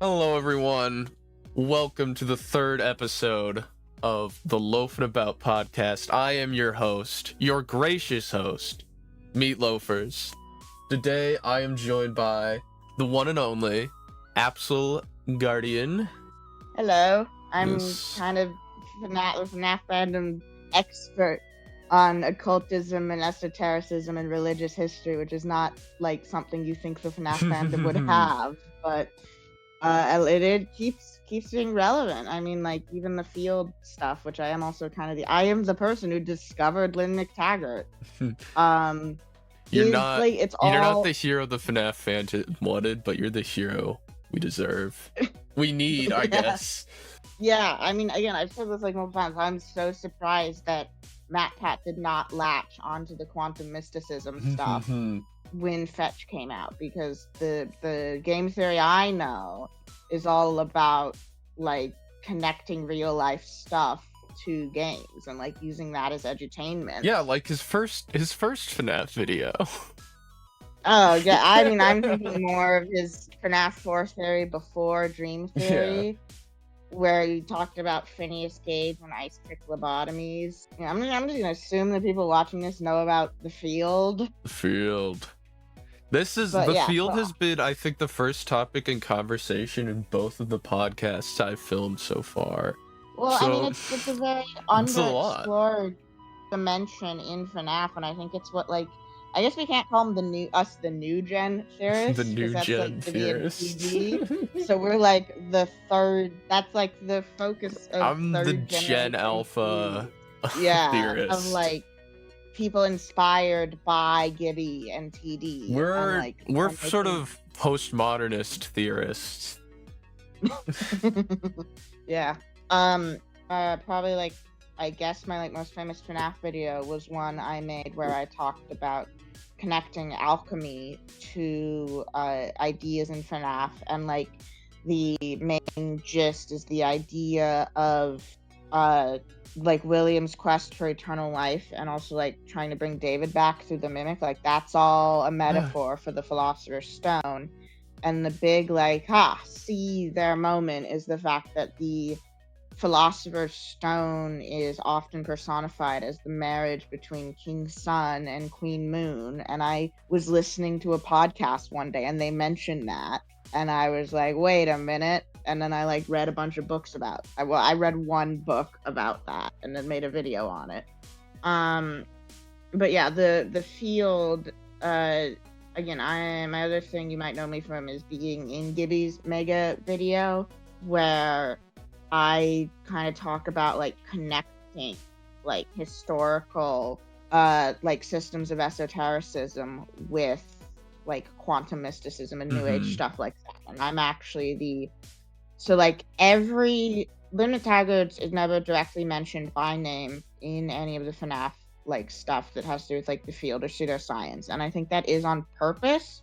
Hello, everyone. Welcome to the third episode of the Loafing About podcast. I am your host, your gracious host, Meet Loafers. Today, I am joined by the one and only AbsolX Guardian. Hello, I'm Yes. kind of FNaF fandom expert on occultism and esotericism and religious history, which is not like something you think the FNaF fandom would have, but it keeps being relevant. I mean, like even the field stuff, which I am also I am the person who discovered Lynn McTaggart. You're not It's the hero the FNaF fan wanted, but you're the hero we deserve. We need, I guess. Yeah, I mean, again, I've said this like multiple times. I'm so surprised that Matt Pat did not latch onto the quantum mysticism stuff when Fetch came out, because the game theory I know is all about like connecting real life stuff to games and like using that as edutainment. Yeah, like his first FNaF video. Oh yeah, I mean, I'm thinking more of his FNaF 4 theory before Dream Theory, where he talked about Phineas Gage and ice pick lobotomies. Yeah, I'm just gonna assume that people watching this know about the field. The field. Has been, I think, the first topic in conversation in both of the podcasts I've filmed so far. Well, I mean, it's a very underexplored dimension in FNaF, and I think it's what, like, I guess we can't call them the new gen theorists. The new gen theorists. So we're like the third. That's like the focus of. I'm the Gen Alpha theorist. Of like people inspired by Gibby and TD. We're sort of postmodernist theorists. Yeah. Probably like, I guess my like most famous FNaF video was one I made where I talked about connecting alchemy to ideas in FNaF, and like the main gist is the idea of like William's quest for eternal life, and also like trying to bring David back through the mimic. Like that's all a metaphor for the Philosopher's Stone. And the big like see their moment is the fact that the Philosopher's Stone is often personified as the marriage between King Sun and Queen Moon. And I was listening to a podcast one day and they mentioned that, and I was like, wait a minute. And then I like read a bunch of books about I read one book about that and then made a video on it. But yeah, the field, again, my other thing you might know me from is being in Gibby's mega video, where I kind of talk about like connecting like historical like systems of esotericism with like quantum mysticism and new age stuff like that. And I'm actually Lynn McTaggart is never directly mentioned by name in any of the FNaF like stuff that has to do with like the field or pseudoscience, and I think that is on purpose,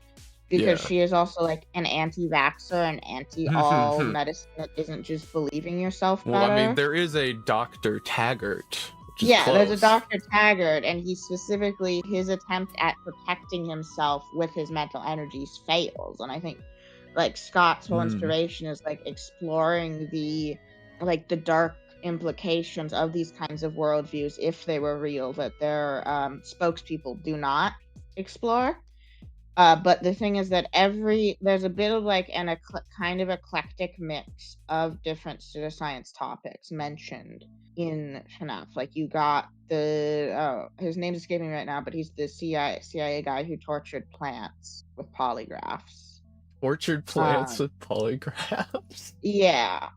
because she is also like an anti-vaxxer and anti-all medicine that isn't just believing yourself better. Well, I mean, there is a Dr. Taggart. There's a Dr. Taggart, and he specifically, his attempt at protecting himself with his mental energies fails, and I think like Scott's whole inspiration is like exploring the dark implications of these kinds of worldviews, if they were real, that their spokespeople do not explore. But the thing is that there's a bit of like kind of eclectic mix of different pseudoscience topics mentioned in FNaF. Like you got his name's escaping me right now, but he's the CIA guy who tortured plants with polygraphs. Tortured plants with polygraphs? Yeah.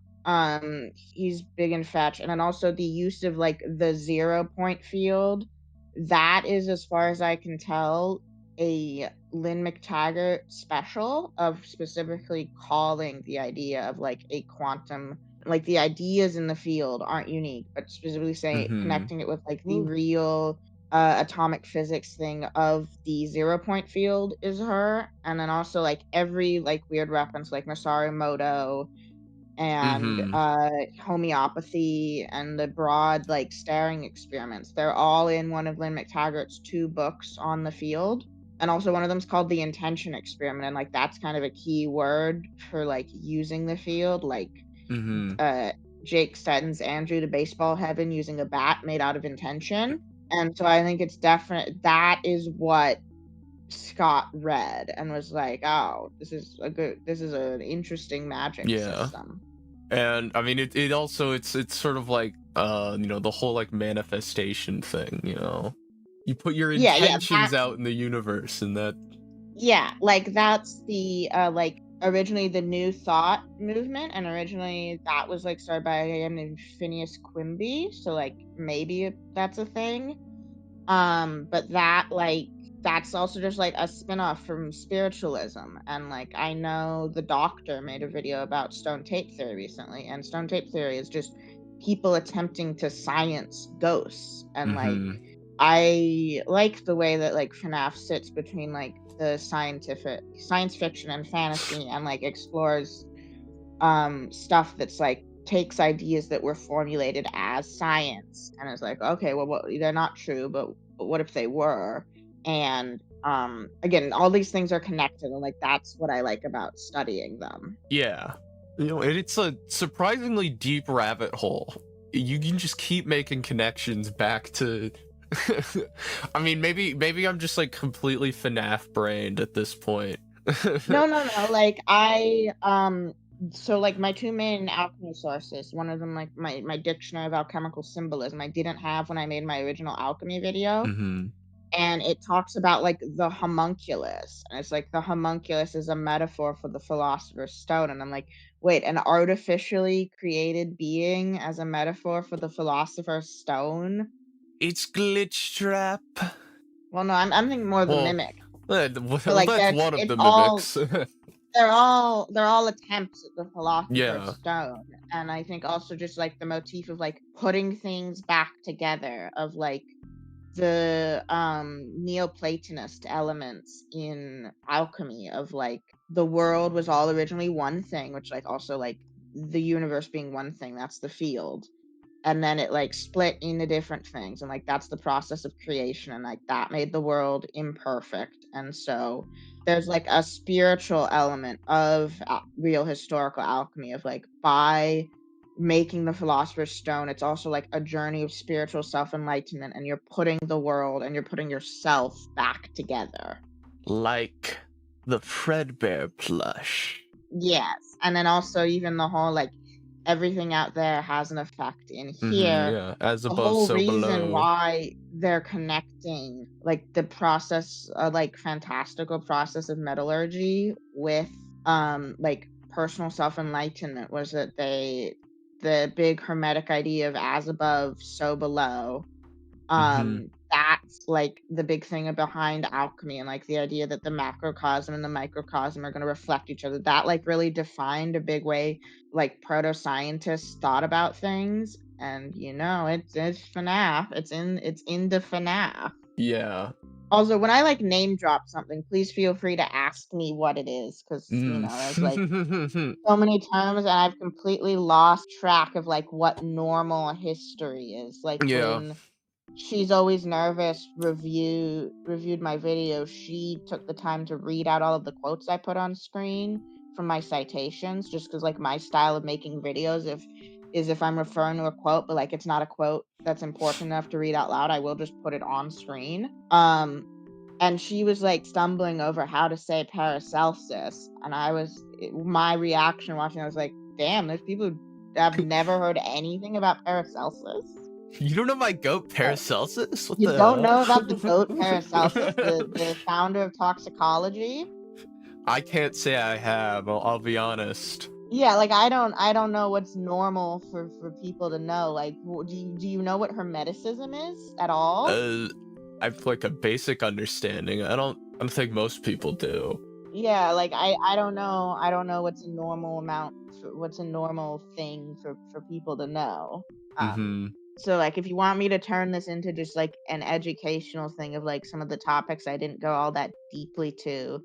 He's big and fetch. And then also the use of like the 0 point field. That is, as far as I can tell, a Lynn McTaggart special, of specifically calling the idea of like a quantum, like the ideas in the field aren't unique, but specifically saying connecting it with like the real atomic physics thing of the 0 point field is her. And then also like every like weird reference like Masaru Moto and homeopathy and the broad like staring experiments, they're all in one of Lynn McTaggart's 2 books on the field. And also one of them's called the intention experiment, and like that's kind of a key word for like using the field, like Mm-hmm. Jake sends Andrew to baseball heaven using a bat made out of intention. And so I think it's definite that is what Scott read and was like, oh, this is an interesting magic Yeah. system. And I mean, it also it's sort of like the whole like manifestation thing. You put your Yeah, intentions out in the universe, and that. Yeah, like that's the like originally the New Thought movement, and originally that was like started by a guy named Phineas Quimby. So like maybe that's a thing. But that's also just like a spin-off from spiritualism. And like I know the Doctor made a video about stone tape theory recently, and stone tape theory is just people attempting to science ghosts. And like Mm-hmm. I like the way that like FNaF sits between like the science fiction and fantasy, and like explores stuff that's like takes ideas that were formulated as science and is like, okay, well, they're not true, but what if they were? And again, all these things are connected, and like that's what I like about studying them. Yeah. And it's a surprisingly deep rabbit hole. You can just keep making connections back to. I mean, maybe I'm just like completely FNaF brained at this point. No. Like so like my two main alchemy sources, one of them like my dictionary of alchemical symbolism, I didn't have when I made my original alchemy video. Mm-hmm. And it talks about like the homunculus, and it's like the homunculus is a metaphor for the philosopher's stone. And I'm like, wait, an artificially created being as a metaphor for the philosopher's stone? It's glitch trap. Well, no, I'm thinking more of the mimic. Well, like that's one of the all mimics. they're all attempts at the philosopher's Yeah. stone. And I think also just like the motif of like putting things back together, of like the Neoplatonist elements in alchemy, of like the world was all originally one thing, which like also like the universe being one thing, that's the field, and then it like split into different things, and like that's the process of creation, and like that made the world imperfect. And so there's like a spiritual element of real historical alchemy, of like by making the philosopher's stone, it's also like a journey of spiritual self-enlightenment, and you're putting the world and you're putting yourself back together. Like the Fredbear plush. Yes. And then also even the whole like everything out there has an effect in here. Yeah, as The above, whole so reason below. why they're connecting like the process, like fantastical process of metallurgy with like personal self-enlightenment, was that the big hermetic idea of as above, so below. That's like the big thing behind alchemy, and like the idea that the macrocosm and the microcosm are going to reflect each other. That like really defined a big way like proto-scientists thought about things. And it's FNaF. It's into FNaF. Yeah. Also, when I like name drop something, please feel free to ask me what it is, because there's like so many terms, and I've completely lost track of like what normal history is. Like Yeah. when She's Always Nervous reviewed my video, she took the time to read out all of the quotes I put on screen from my citations, just because like my style of making videos is if I'm referring to a quote, but like it's not a quote that's important enough to read out loud, I will just put it on screen. And she was like stumbling over how to say Paracelsus, and my reaction watching, I was like, damn, there's people who have never heard anything about Paracelsus. You don't know my goat Paracelsus? What You the don't hell? know about the goat Paracelsus, the founder of toxicology? I can't say I have. I'll be honest. Yeah, like I don't know what's normal for people to know. Like, do you know what Hermeticism is at all? I've like a basic understanding. I don't think most people do. Yeah, like I don't know what's a normal what's a normal thing for people to know. So like if you want me to turn this into just like an educational thing of like some of the topics I didn't go all that deeply to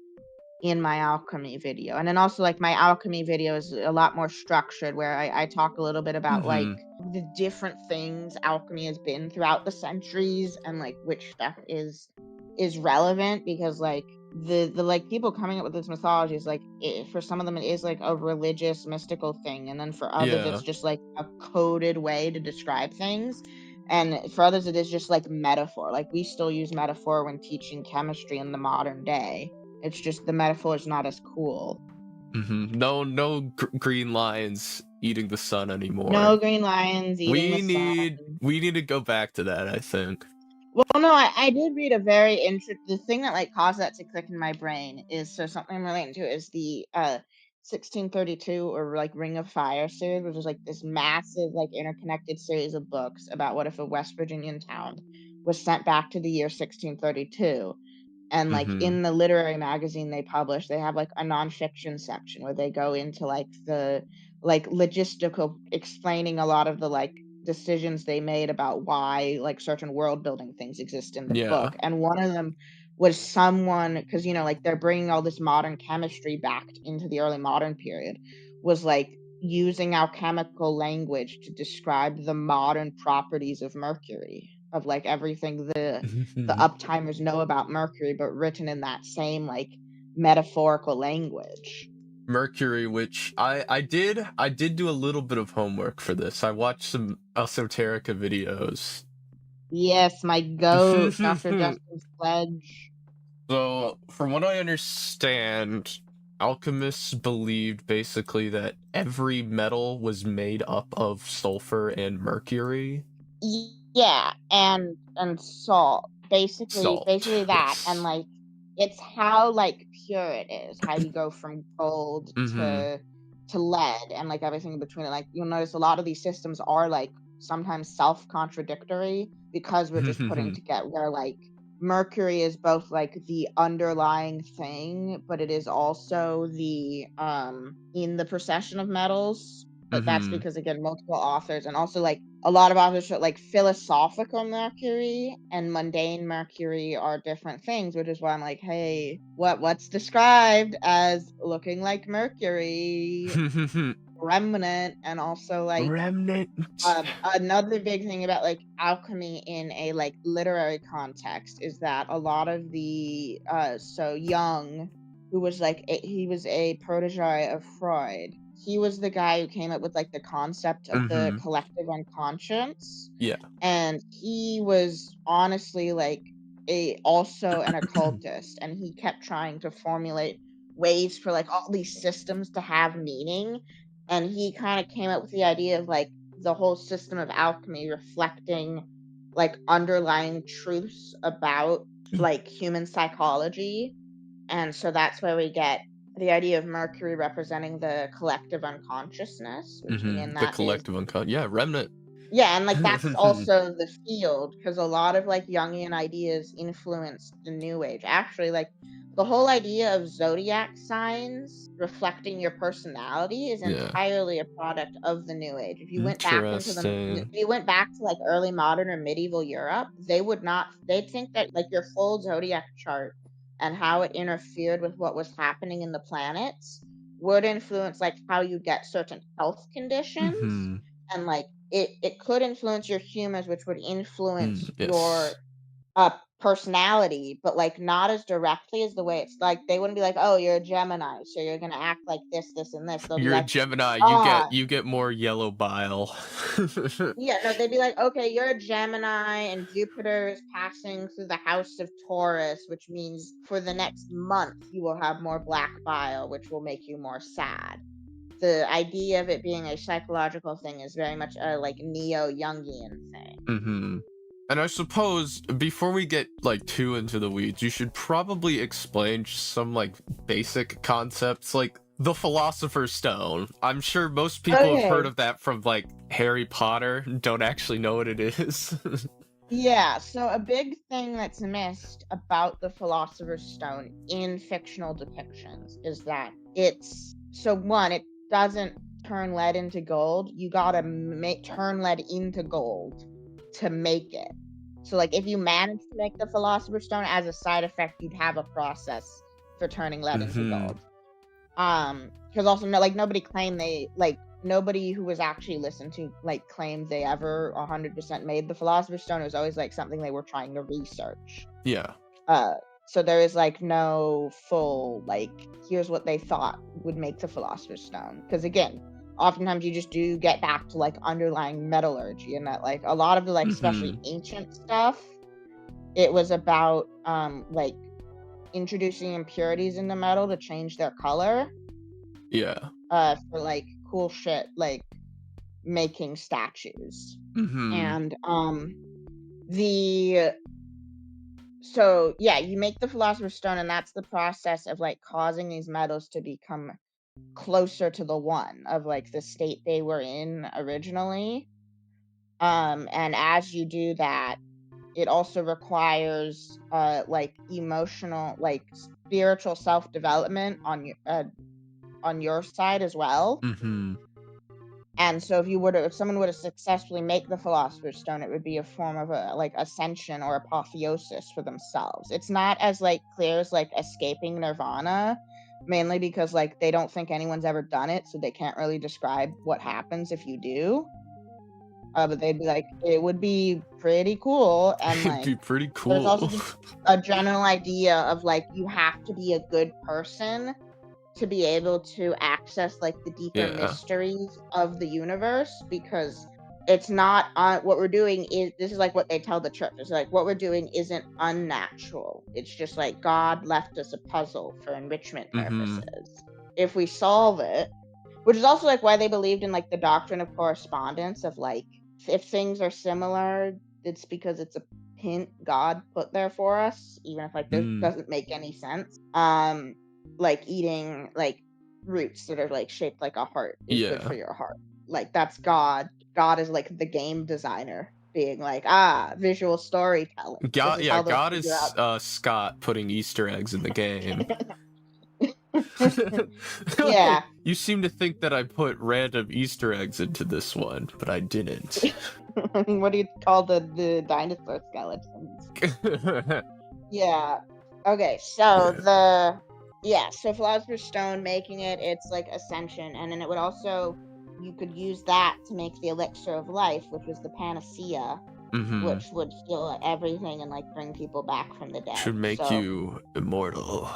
in my alchemy video, and then also like my alchemy video is a lot more structured, where I talk a little bit about like the different things alchemy has been throughout the centuries, and like which stuff is is relevant because like the like people coming up with this mythology is like for some of them it is like a religious mystical thing, and then for others Yeah. it's just like a coded way to describe things, and for others it is just like metaphor. Like we still use metaphor when teaching chemistry in the modern day. It's just the metaphor is not as cool. No green lions eating the sun anymore. No green lions eating the sun. We need to go back to that, I think. Well, no, I did read a very interesting. The thing that like caused that to click in my brain is so something I'm relating to is the 1632 or like Ring of Fire series, which is like this massive like interconnected series of books about what if a West Virginian town was sent back to the year 1632. And like in the literary magazine they publish, they have like a nonfiction section where they go into like the like logistical explaining a lot of the like decisions they made about why like certain world building things exist in the book. And one of them was someone, because you know like they're bringing all this modern chemistry back into the early modern period, was like using alchemical language to describe the modern properties of mercury, of like everything the uptimers know about mercury, but written in that same like metaphorical language. Mercury, which I did do a little bit of homework for this. I watched some esoterica videos. Yes, my goat, Dr. Justin Sledge. So, from what I understand, alchemists believed basically that every metal was made up of sulfur and mercury. Yeah, and salt. Basically that. Yes. And like it's how like pure it is, how you go from gold to lead and like everything in between. And like you'll notice a lot of these systems are like sometimes self-contradictory because we're just putting together where like mercury is both like the underlying thing, but it is also the in the procession of metals. But that's because again multiple authors, and also like a lot of authors show like philosophical mercury and mundane mercury are different things, which is why I'm like, hey, what's described as looking like mercury? Remnant. And also like Remnant. another big thing about like alchemy in a like literary context is that a lot of the so Jung, who was like he was a protege of Freud, he was the guy who came up with like the concept of the collective unconscious. Yeah. And he was honestly like also an occultist, and he kept trying to formulate ways for like all these systems to have meaning. And he kind of came up with the idea of like the whole system of alchemy reflecting like underlying truths about like human psychology. And so that's where we get the idea of mercury representing the collective unconsciousness, which again The that collective unconscious. Yeah, remnant. yeah, and like that's also the field, because a lot of like Jungian ideas influenced the New Age. Actually, like the whole idea of zodiac signs reflecting your personality is entirely a product of the New Age. If you went back into if you went back to like early modern or medieval Europe, they'd think that like your full zodiac chart and how it interfered with what was happening in the planets would influence like how you get certain health conditions. And like it could influence your humors, which would influence your personality, but like not as directly as the way it's like they wouldn't be like, oh, you're a Gemini, so you're gonna act like this, this, and this. They'll be You're a like, Gemini, you get more yellow bile. yeah, no, they'd be like, okay, you're a Gemini and Jupiter is passing through the house of Taurus, which means for the next month you will have more black bile, which will make you more sad. The idea of it being a psychological thing is very much a like neo-Jungian thing. And I suppose before we get like too into the weeds, you should probably explain some like basic concepts, like the Philosopher's Stone. I'm sure most people have heard of that from like Harry Potter, don't actually know what it is. Yeah, so a big thing that's missed about the Philosopher's Stone in fictional depictions is that it's one, it doesn't turn lead into gold. You gotta turn lead into gold to make it. So like if you manage to make the Philosopher's Stone, as a side effect you'd have a process for turning lead into gold. Because also nobody claimed nobody who was actually listened to like claimed they ever 100% made the Philosopher's Stone. It was always like something they were trying to research. Yeah. So there is like no full like here's what they thought would make the Philosopher's Stone, because again, oftentimes you just do get back to like underlying metallurgy, and that like a lot of the like especially ancient stuff, it was about like introducing impurities in the metal to change their color. Yeah. For like cool shit like making statues. And so yeah, you make the Philosopher's Stone, and that's the process of like causing these metals to become closer to the one of like the state they were in originally. And as you do that, it also requires like emotional, like spiritual self-development on your side as well. And so if someone were to successfully make the Philosopher's Stone, it would be a form of a like ascension or apotheosis for themselves. It's not as like clear as like escaping nirvana, mainly because like they don't think anyone's ever done it, so they can't really describe what happens if you do. But they'd be like, it would be pretty cool, and like It'd be pretty cool. There's also just a general idea of like you have to be a good person to be able to access like the deeper mysteries of the universe, because it's not what we're doing is this is like what they tell the church. It's like what we're doing isn't unnatural. It's just like God left us a puzzle for enrichment purposes. If we solve it, which is also like why they believed in like the doctrine of correspondence of like if things are similar, it's because it's a hint God put there for us, even if like this doesn't make any sense. Like eating like roots that are like shaped like a heart is good for your heart. Like that's God. God is like the game designer being like, visual storytelling. God is Scott putting Easter eggs in the game. Yeah. You seem to think that I put random Easter eggs into this one, but I didn't. What do you call the dinosaur skeletons? Yeah. Okay, so so Philosopher's Stone, making it's like ascension, and then it would also, you could use that to make the elixir of life, which was the panacea, which would heal everything and like bring people back from the dead. Should make you immortal.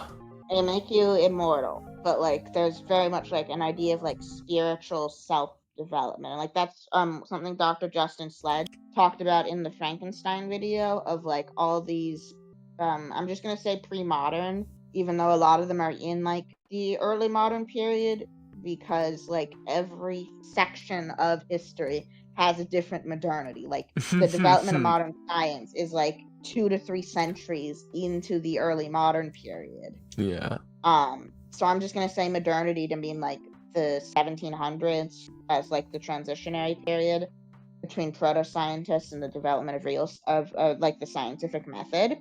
It make you immortal, but like there's very much like an idea of like spiritual self-development, and like that's something Dr. Justin Sledge talked about in the Frankenstein video of like all these I'm just gonna say pre-modern, even though a lot of them are in like the early modern period, because like every section of history has a different modernity. Like the development of modern science is like 2 to 3 centuries into the early modern period. Yeah. So I'm just gonna say modernity to mean like the 1700s as like the transitionary period between proto-scientists and the development of like the scientific method.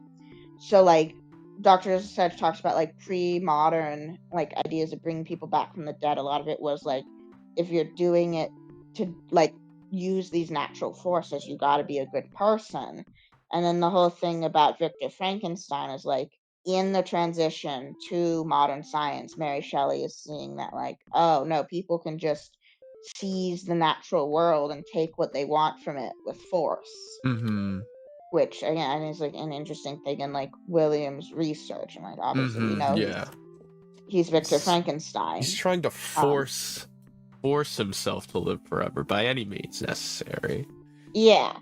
So like Dr. Sedge talks about like pre-modern like ideas of bringing people back from the dead. A lot of it was like if you're doing it to like use these natural forces, you got to be a good person. And then the whole thing about Victor Frankenstein is like in the transition to modern science, Mary Shelley is seeing that like, oh no, people can just seize the natural world and take what they want from it with force. Which again is like an interesting thing in like William's research, and like obviously we know he's Victor Frankenstein. He's trying to force himself to live forever by any means necessary. Yeah.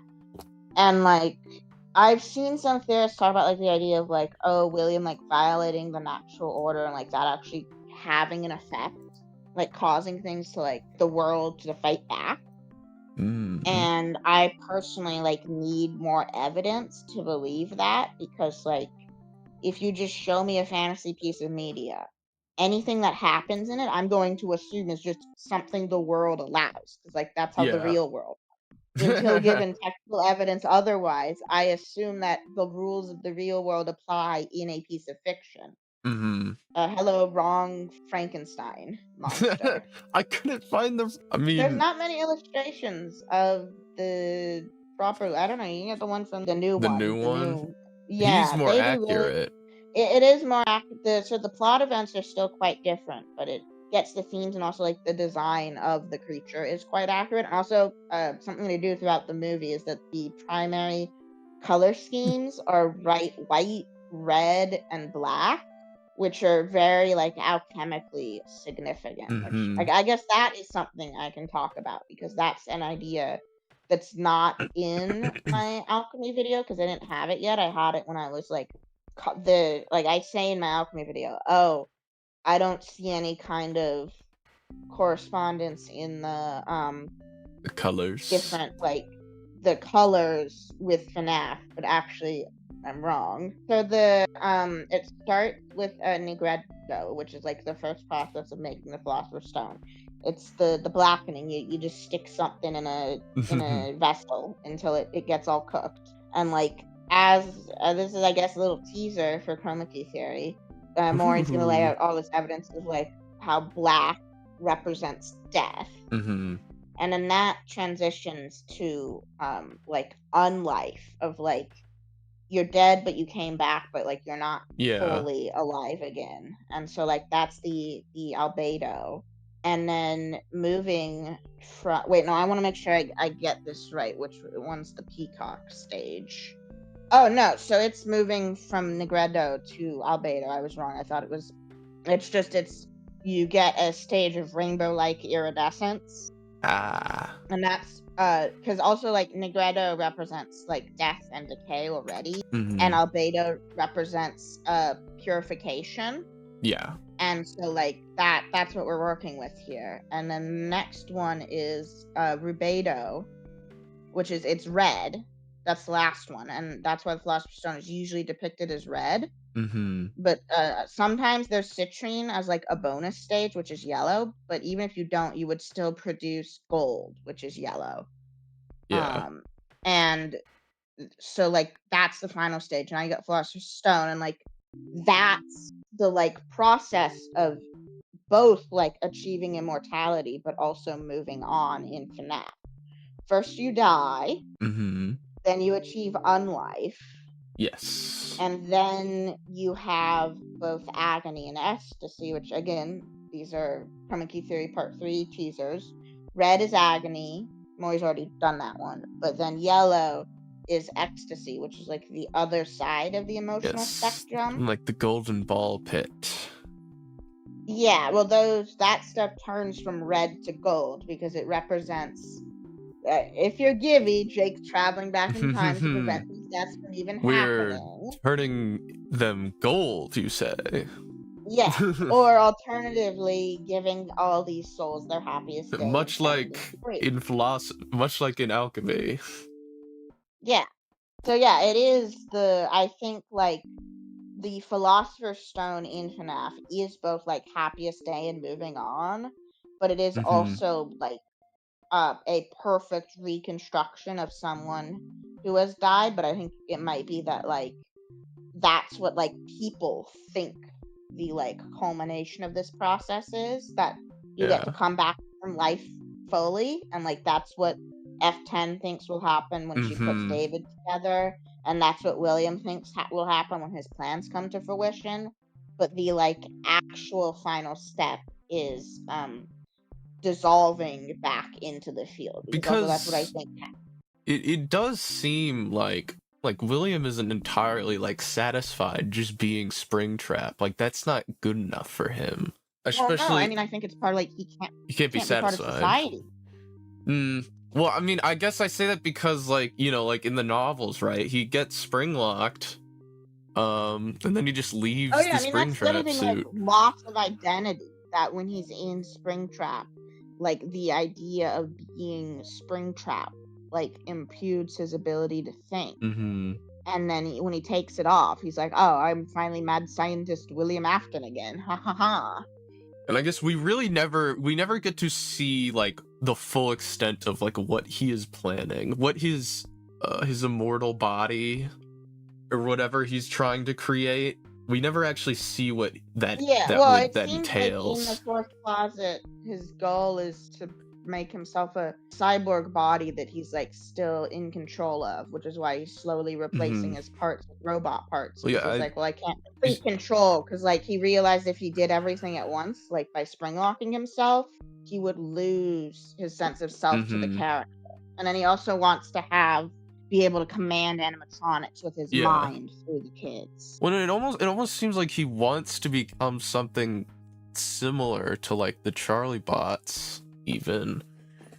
And like I've seen some theorists talk about like the idea of like, oh, William like violating the natural order and like that actually having an effect, like causing things to like the world to fight back. And I personally like need more evidence to believe that, because like if you just show me a fantasy piece of media, anything that happens in it I'm going to assume is just something the world allows, because like that's how the real world, until given technical evidence otherwise, I assume that the rules of the real world apply in a piece of fiction. Hello, wrong Frankenstein monster. I couldn't find there's not many illustrations of the proper. I don't know. You can get the one from the new one. Yeah, he's more accurate. It is more accurate. So the plot events are still quite different, but it gets the themes, and also like the design of the creature is quite accurate. And also, something to do throughout the movie is that the primary color schemes are bright white red and black, which are very like alchemically significant. Which I guess that is something I can talk about, because that's an idea that's not in my alchemy video, because I didn't have it yet. I had it when I was like I say in my alchemy video, oh, I don't see any kind of correspondence in the colors, different like the colors with FNaF, but actually I'm wrong. So it starts with a Negredo, which is like the first process of making the Philosopher's Stone. It's the blackening. You just stick something in a vessel until it gets all cooked. And like as this is, I guess, a little teaser for chroma key theory. Maureen's gonna lay out all this evidence of like how black represents death. And then that transitions to like unlife, of like you're dead but you came back, but like you're not fully alive again. And so like that's the albedo. And then moving from I want to make sure I get this right, which one's the peacock stage. Oh no, so it's moving from Negredo to albedo. I was wrong. I thought it's you get a stage of rainbow-like iridescence. And that's because also like Negredo represents like death and decay already, and albedo represents purification. And so like that's what we're working with here. And then the next one is rubedo, which is it's red. That's the last one, and that's why the Philosopher's Stone is usually depicted as red. But sometimes there's citrine as like a bonus stage, which is yellow. But even if you don't, you would still produce gold, which is yellow. And so like that's the final stage. Now you got Philosopher's Stone, and like that's the like process of both like achieving immortality, but also moving on in FNaF. First you die, then you achieve unlife. And then you have both agony and ecstasy, which again, these are Chroma Key Theory Part 3 teasers. Red is agony. Maury's already done that one. But then yellow is ecstasy, which is like the other side of the emotional spectrum. Like the golden ball pit. Yeah, well that stuff turns from red to gold because it represents if you're Gibby, Jake's traveling back in time to prevent these deaths from even happening. We're turning them gold, you say? Yeah, or alternatively, giving all these souls their happiest day. Much like in philosophy, much like in alchemy. Yeah. So yeah, it is I think like the Philosopher's Stone in FNaF is both like happiest day and moving on, but it is also like a perfect reconstruction of someone who has died. But I think it might be that like that's what like people think the like culmination of this process is, that you get to come back from life fully, and like that's what F10 thinks will happen when she puts David together, and that's what William thinks will happen when his plans come to fruition. But the like actual final step is dissolving back into the field, because that's what I think it does seem like William isn't entirely like satisfied just being Springtrap. Like that's not good enough for him. Especially, well, no, I mean, I think it's part of like he can't be satisfied. Be part of society. Well, I mean, I guess I say that because like, you know, like in the novels, right? He gets spring locked, and then he just leaves the Springtrap suit. Like loss of identity. That when he's in Springtrap, like the idea of being Springtrap like imputes his ability to think. And then when he takes it off, he's like, oh, I'm finally mad scientist William Afton again. Ha ha ha. And I guess we never get to see like the full extent of like what he is planning, what his immortal body or whatever he's trying to create. We never actually see what that entails. Like in the fourth closet, his goal is to make himself a cyborg body that he's like still in control of, which is why he's slowly replacing his parts with robot parts. Well, yeah, I can't complete control, because like he realized if he did everything at once, like by spring locking himself, he would lose his sense of self to the character. And then he also wants to have be able to command animatronics with his mind through the kids. Well, it almost seems like he wants to become something similar to like the Charlie bots, even.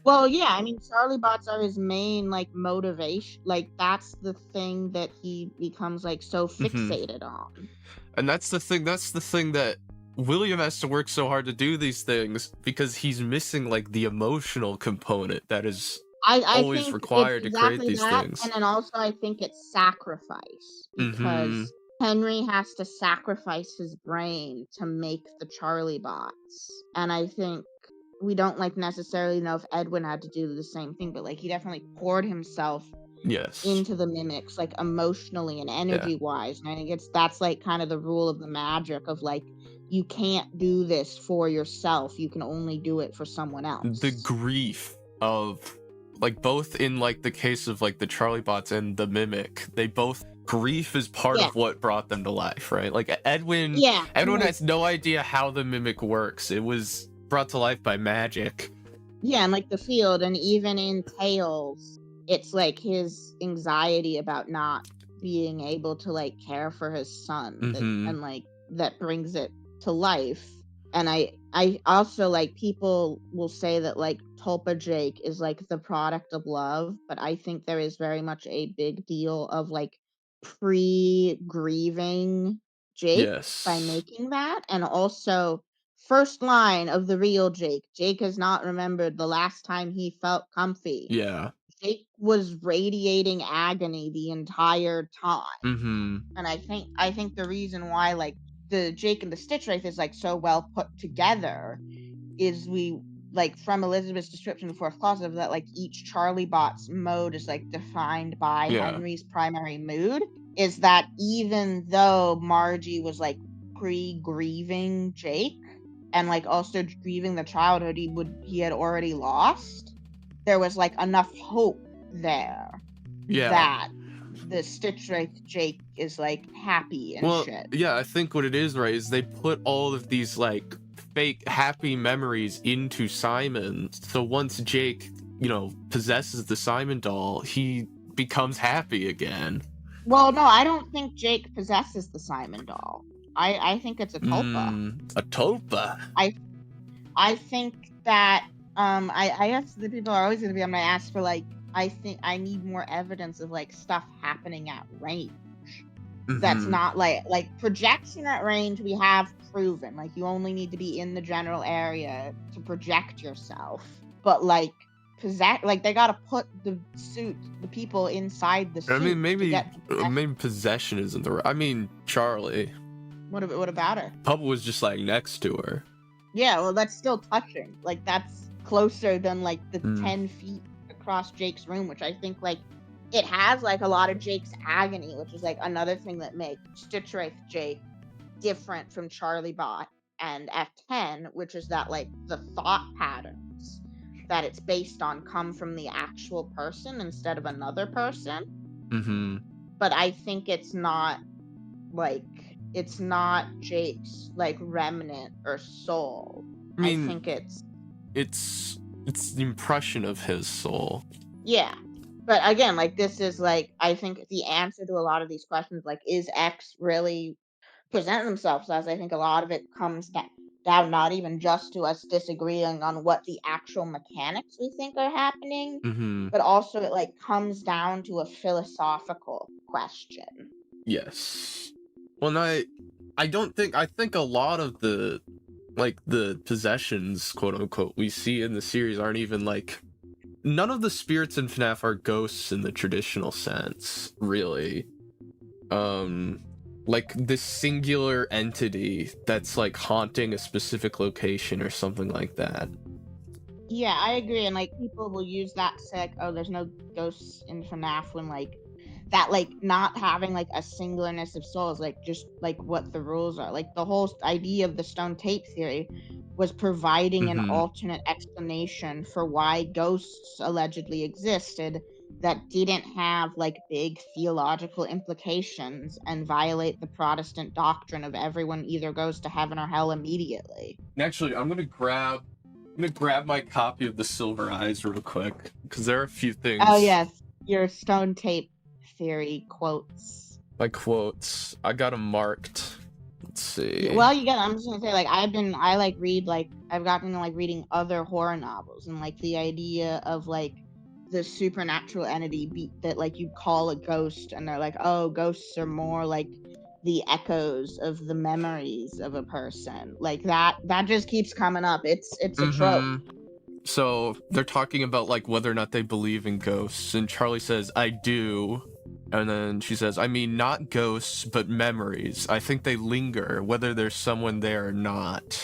Well, yeah, I mean, Charlie bots are his main like motivation. Like that's the thing that he becomes like so fixated on. And that's the thing that William has to work so hard to do these things, because he's missing like the emotional component that is always required to create these things. And then also I think it's sacrifice, because Henry has to sacrifice his brain to make the Charlie bots. And I think we don't like necessarily know if Edwin had to do the same thing, but like he definitely poured himself into the mimics, like emotionally and energy wise. And I think that's like kind of the rule of the magic of like, you can't do this for yourself, you can only do it for someone else. The grief of like, both in like the case of like the Charlie bots and the mimic, they both, grief is part of what brought them to life, right? Like Edwin has no idea how the mimic works. It was brought to life by magic. Yeah, and like the field, and even in Tales, it's like his anxiety about not being able to like care for his son, and like that brings it to life. And I also like, people will say that like Tulpa Jake is like the product of love, but I think there is very much a big deal of like pre-grieving Jake by making that. And also, first line of the real Jake has not remembered the last time he felt comfy. Jake was radiating agony the entire time. And I think the reason why like the Jake and the Stitch Wraith is like so well put together is, we like from Elizabeth's description of the fourth clause, of that like each Charlie bot's mode is like defined by Henry's primary mood, is that even though Margie was like pre-grieving Jake and like also grieving the childhood he had already lost, there was like enough hope there that the Stitch Wraith Jake is like happy and shit. Yeah, I think what it is, right, is they put all of these like fake happy memories into Simon, so once Jake, you know, possesses the Simon doll, he becomes happy again. Well, no, I don't think Jake possesses the Simon doll. I think it's a tulpa. A tulpa? I think that I guess the people are always going to be, I'm going to ask for like, I think I need more evidence of like stuff happening at range. That's not like projection at range we have proven. Like you only need to be in the general area to project yourself. But like like they gotta put the people inside the suit. I mean, maybe possession isn't the right. I mean, Charlie. What about her? Puppa was just like next to her. Yeah, well, that's still touching. Like that's closer than like the 10 feet across Jake's room, which I think like it has like a lot of Jake's agony, which is like another thing that makes Stitch Wraith Jake different from Charlie Bot and F10, which is that like the thought patterns that it's based on come from the actual person instead of another person. But I think it's not Jake's like remnant or soul. I mean, I think it's the impression of his soul. Yeah. But again, like this is like, I think the answer to a lot of these questions, like, is X really presenting themselves as? I think a lot of it comes down not even just to us disagreeing on what the actual mechanics we think are happening, but also it like comes down to a philosophical question. Yes. Well, I think a lot of the possessions, quote unquote, we see in the series aren't even like, none of the spirits in FNaF are ghosts in the traditional sense, really. Like this singular entity that's like haunting a specific location or something like that. Yeah, I agree. And like people will use that to say like, oh, there's no ghosts in FNaF, when like that like not having like a singularness of soul is like just like what the rules are. Like the whole idea of the stone tape theory was providing an alternate explanation for why ghosts allegedly existed that didn't have like big theological implications and violate the Protestant doctrine of everyone either goes to heaven or hell immediately. Actually, I'm gonna grab my copy of the Silver Eyes real quick, because there are a few things. Oh yes. your stone tape theory quotes. My quotes. I got them marked. Let's see. Well, I'm just gonna say, like, I've gotten into like reading other horror novels, and like the idea of like the supernatural entity that like you call a ghost, and they're like, oh, ghosts are more like the echoes of the memories of a person. Like that just keeps coming up. It's a trope. So they're talking about like whether or not they believe in ghosts, and Charlie says, I do. And then she says, I mean, not ghosts, but memories. I think they linger, whether there's someone there or not.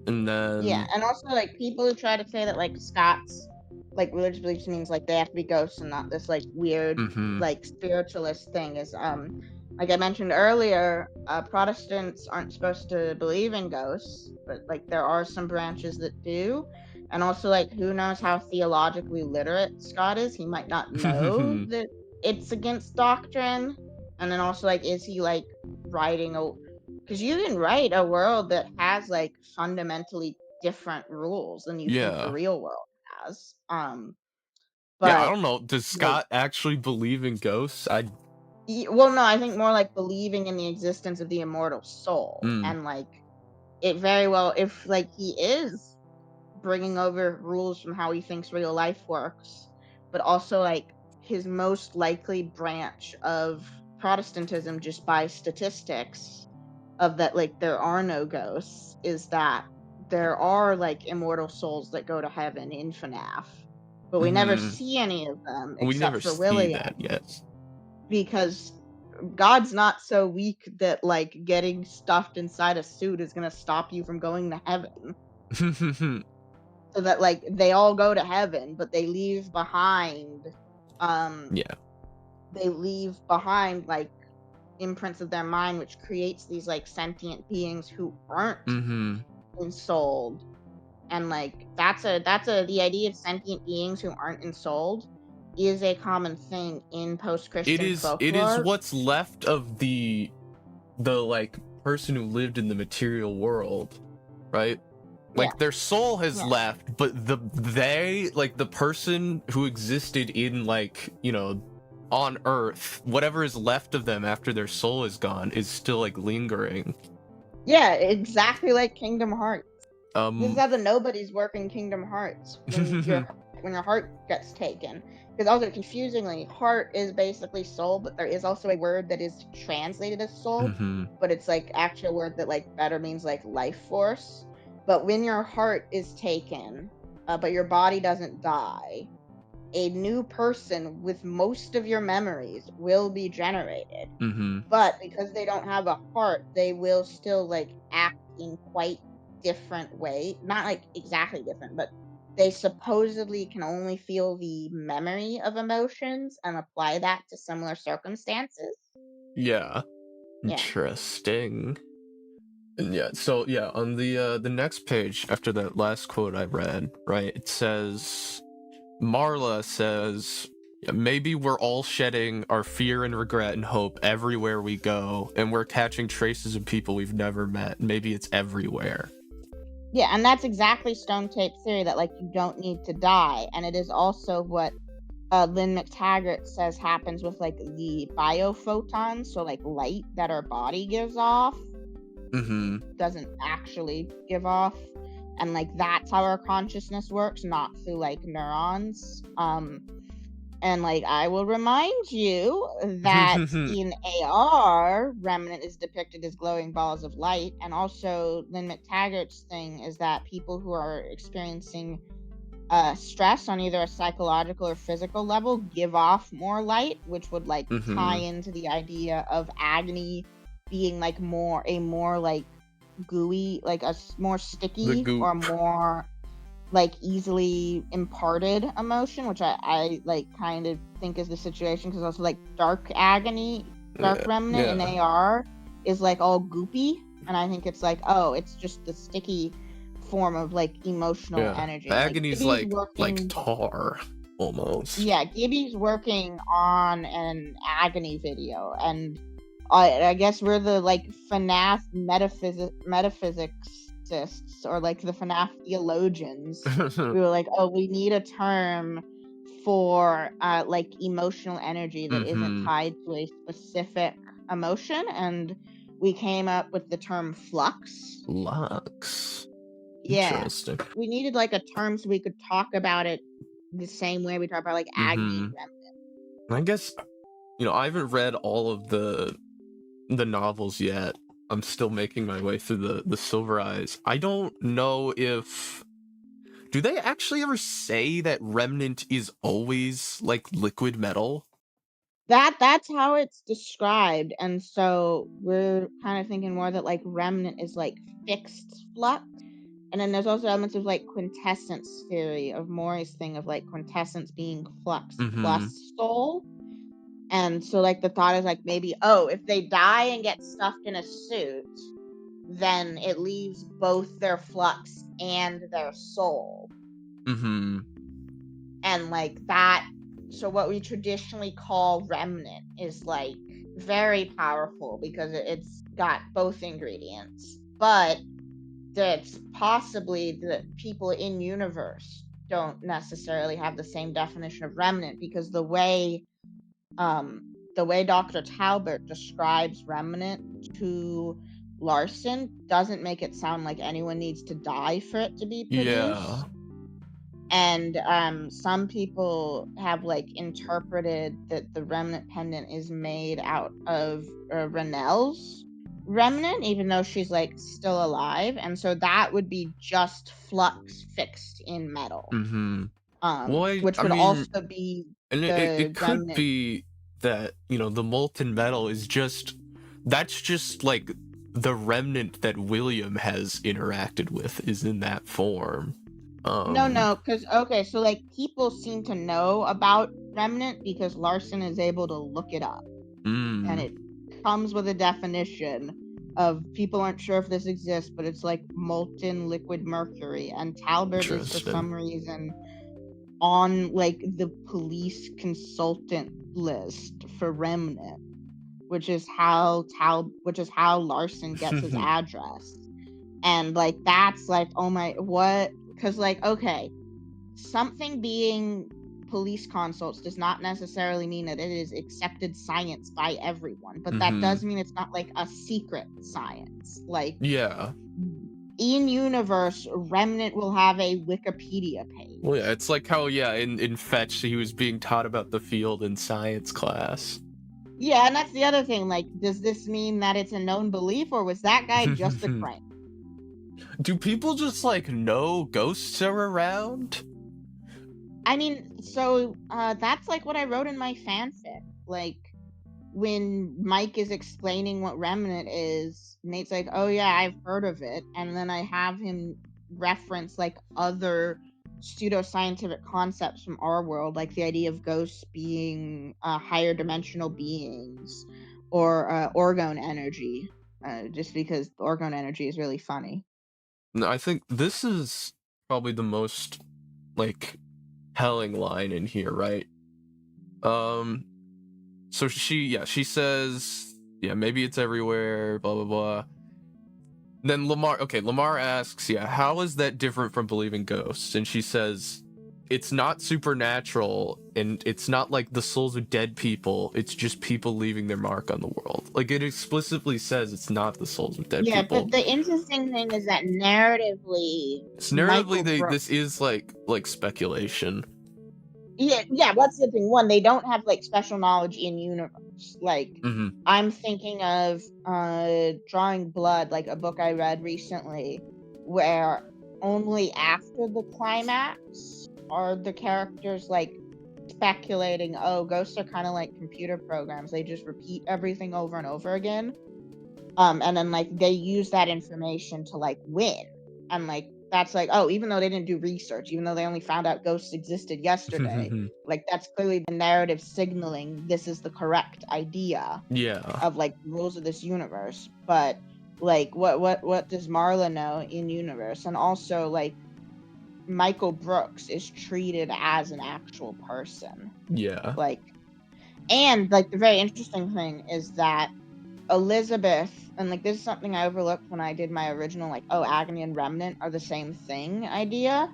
And then... Yeah, and also, like, people who try to say that, like, Scots, like, religious beliefs means, like, they have to be ghosts and not this, like, weird, like, spiritualist thing is, like I mentioned earlier, Protestants aren't supposed to believe in ghosts, but, like, there are some branches that do. And also, like, who knows how theologically literate Scott is? He might not know that it's against doctrine. And then also, like, is he like writing because you can write a world that has like fundamentally different rules than you think the real world has. But yeah, I don't know, does Scott actually believe in ghosts? Well, no, I think more like believing in the existence of the immortal soul. And like it very well, if like he is bringing over rules from how he thinks real life works, but also like his most likely branch of Protestantism, just by statistics, of that like there are no ghosts, is that there are like immortal souls that go to heaven in FNaF, but we never see any of them except for William. Yes, because God's not so weak that like getting stuffed inside a suit is gonna stop you from going to heaven. So that like they all go to heaven, but they leave behind they leave behind like imprints of their mind, which creates these like sentient beings who aren't ensouled. And like that's the idea of sentient beings who aren't ensouled is a common thing in post-Christian folklore. It is what's left of the like person who lived in the material world, right? Like their soul has left, but the person who existed in like, you know, on Earth, whatever is left of them after their soul is gone is still like lingering. Yeah, exactly like Kingdom Hearts. This is how the nobodies work in Kingdom Hearts when your heart gets taken. Because also, confusingly, heart is basically soul, but there is also a word that is translated as soul, but it's like actually a word that like better means like life force. But when your heart is taken, but your body doesn't die, a new person with most of your memories will be generated. But because they don't have a heart, they will still like act in quite different way. Not like exactly different, but they supposedly can only feel the memory of emotions and apply that to similar circumstances. Yeah. Interesting. And so on the next page after that last quote I read, right, it says, Marla says, maybe we're all shedding our fear and regret and hope everywhere we go, and we're catching traces of people we've never met. Maybe it's everywhere. Yeah, and that's exactly Stone Tape theory, that like you don't need to die. And it is also what Lynn McTaggart says happens with like the biophotons, so like light that our body gives off doesn't actually give off. And like that's how our consciousness works, not through like neurons. And like I will remind you that in AR, Remnant is depicted as glowing balls of light. And also Lynn McTaggart's thing is that people who are experiencing stress on either a psychological or physical level give off more light, which would like tie into the idea of agony being like a more like gooey, like a more sticky or more like easily imparted emotion, which I like kind of think is the situation, because also like dark Remnant in AR is like all goopy, and I think it's like, oh, it's just the sticky form of like emotional energy. Agony's like tar almost. Yeah, Gibby's working on an agony video, and I guess we're the like FNaF metaphysicists, or like the FNaF theologians. We were like, oh, we need a term for like emotional energy that isn't Mm-hmm. tied to a specific emotion, and we came up with the term flux. Lux. Yeah, Interesting. we needed like a term so we could talk about it the same way we talk about like agony Mm-hmm. and remnant. I guess, I haven't read all of the novels yet. I'm still making my way through the Silver Eyes. I don't know if do they actually ever say that Remnant is always like liquid metal? That's how it's described, and so we're kind of thinking more that like remnant is like fixed flux. And then there's also elements of like quintessence theory of Maury's thing of like quintessence being flux Mm-hmm. plus soul. And so like the thought is like maybe, oh, if they die and get stuffed in a suit, then it leaves both their flux and their soul. Mm-hmm. And like that, so what we traditionally call remnant is like very powerful because it's got both ingredients. But that's possibly the people in universe don't necessarily have the same definition of remnant, because the way Dr. Talbot describes remnant to Larson doesn't make it sound like anyone needs to die for it to be Yeah. produced. And some people have like interpreted that the remnant pendant is made out of Renelle's remnant, even though she's like still alive, and so that would be just flux fixed in metal. Mm-hmm. Well, Which I would mean, also be and the it could remnant. be that, the molten metal is that's just like the remnant that William has interacted with is in that form. No, because okay, so like people seem to know about remnant because Larson is able to look it up, and mm, it comes with a definition of people aren't sure if this exists, but it's like molten liquid mercury, and Talbot is for Interesting. some reason on like the police consultant list for remnant, which is how Larson gets his address. And like that's like, oh my, what? Because like, okay, something being police consults does not necessarily mean that it is accepted science by everyone, but that Mm-hmm. does mean it's not like a secret science. Like Yeah. in universe, remnant will have a Wikipedia page. Well, yeah, it's like how, in Fetch, he was being taught about the field in science class. Yeah, and that's the other thing. Like, does this mean that it's a known belief, or was that guy just a crank? Do people just like know ghosts are around? I mean, so that's like what I wrote in my fanfic. Like, when Mike is explaining what remnant is, Nate's like, oh yeah, I've heard of it. And then I have him reference like other pseudoscientific concepts from our world, like the idea of ghosts being higher dimensional beings, or orgone energy, just because orgone energy is really funny. No, I think this is probably the most like telling line in here, right? So she says, maybe it's everywhere, blah blah blah. Then Lamar asks, how is that different from believing ghosts? And she says, it's not supernatural, and it's not like the souls of dead people. It's just people leaving their mark on the world. Like, it explicitly says it's not the souls of dead Yeah, people. but the interesting thing is that narratively, It's Michael narratively, Brooks. this is like speculation. Yeah, that's the thing. One, they don't have like special knowledge in universe. Like, Mm-hmm. I'm thinking of Drawing Blood, like a book I read recently, where only after the climax are the characters like speculating, oh, ghosts are kind of like computer programs. They just repeat everything over and over again. And then like they use that information to like win. And like that's like, oh, even though they didn't do research, even though they only found out ghosts existed yesterday, like that's clearly the narrative signaling this is the correct idea Yeah. of like rules of this universe. But like what does Marla know in universe? And also like Michael Brooks is treated as an actual person. Yeah. Like, and like the very interesting thing is that Elizabeth, and like this is something I overlooked when I did my original like, oh, Agony and Remnant are the same thing idea.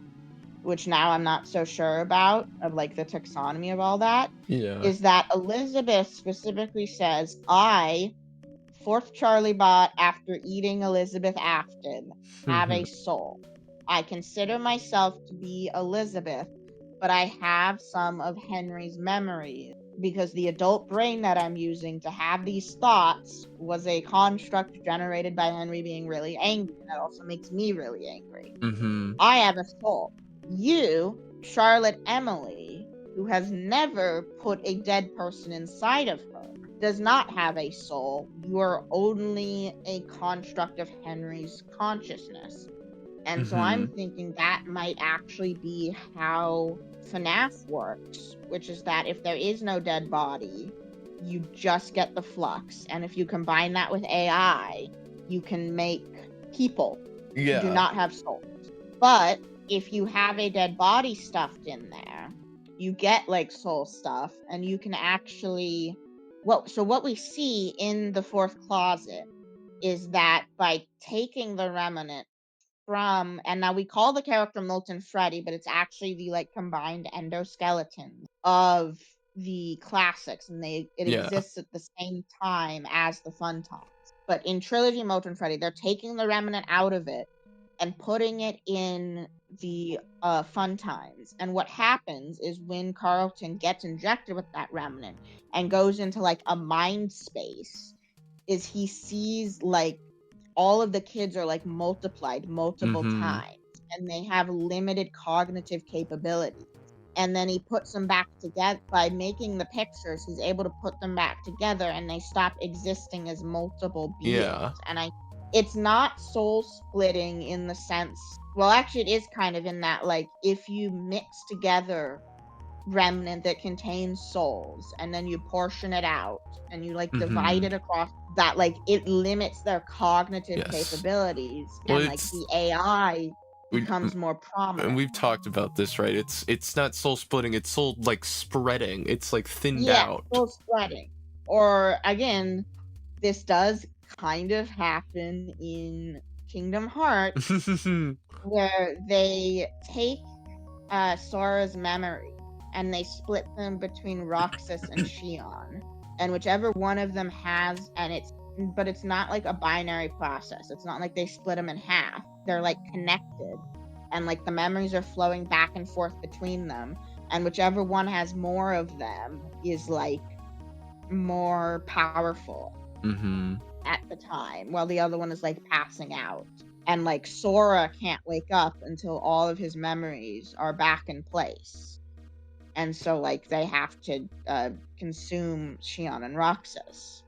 which now I'm not so sure about, of like the taxonomy of all that, Yeah. is that Elizabeth specifically says, I, fourth Charlie Bot, after eating Elizabeth Afton, have a soul. I consider myself to be Elizabeth, but I have some of Henry's memories because the adult brain that I'm using to have these thoughts was a construct generated by Henry being really angry, and that also makes me really angry. I have a soul. You, Charlotte Emily, who has never put a dead person inside of her, does not have a soul. You are only a construct of Henry's consciousness. And so I'm thinking that might actually be how FNaF works, which is that if there is no dead body, you just get the flux. And if you combine that with AI, you can make people who do not have souls. But if you have a dead body stuffed in there, you get like soul stuff, and you can actually... Well, so what we see in the fourth closet is that by taking the remnant from, and now we call the character Molten Freddy, but it's actually the like combined endoskeleton of the classics, and it exists at the same time as the Fun Times. But in Trilogy Molten Freddy, they're taking the remnant out of it and putting it in the Fun Times. And what happens is when Carlton gets injected with that remnant and goes into like a mind space, is he sees like all of the kids are like multiplied multiple times, and they have limited cognitive capabilities. And then he puts them back together by making the pictures. He's able to put them back together, and they stop existing as multiple beings. And it's not soul splitting in the sense, well, actually it is kind of in that, like, if you mix together remnant that contains souls and then you portion it out and you like divide it across, that like it limits their cognitive capabilities, and like the AI becomes more prominent. And we've talked about this, right? It's not soul splitting, it's soul like spreading. It's like thinned out. Soul spreading. Or again, this does kind of happen in Kingdom Hearts where they take Sora's memory and they split them between Roxas and Xion, and whichever one of them has, but it's not like a binary process. It's not like they split them in half. They're like connected, and like the memories are flowing back and forth between them, and whichever one has more of them is like more powerful at the time, while the other one is like passing out. And like Sora can't wake up until all of his memories are back in place. And so like they have to consume Xion and Roxas.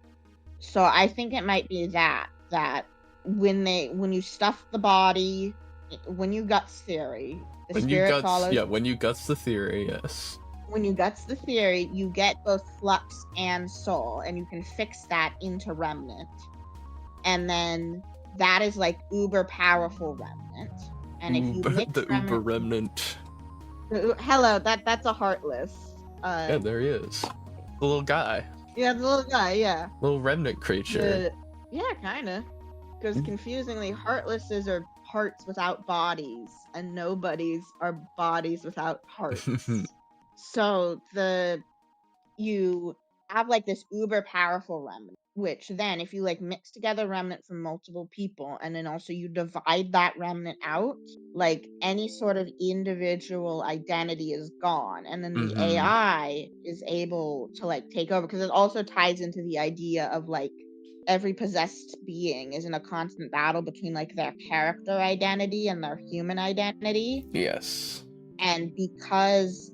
So I think it might be that when you stuff the body, when you guts theory, when you guts the theory, yes. When you guts the theory, you get both Flux and Soul, and you can fix that into Remnant. And then that is like uber powerful Remnant. And if you mix the uber Remnant. Hello, that's a Heartless. Yeah, there he is. The little guy. Yeah, the little guy, yeah. Little remnant creature. Yeah, kinda. Because confusingly, Heartlesses are hearts without bodies, and nobodies are bodies without hearts. So you have like this uber powerful remnant, which then if you like mix together remnant from multiple people, and then also you divide that remnant out, like any sort of individual identity is gone, and then the AI is able to like take over, because it also ties into the idea of like every possessed being is in a constant battle between like their character identity and their human identity. Yes. And because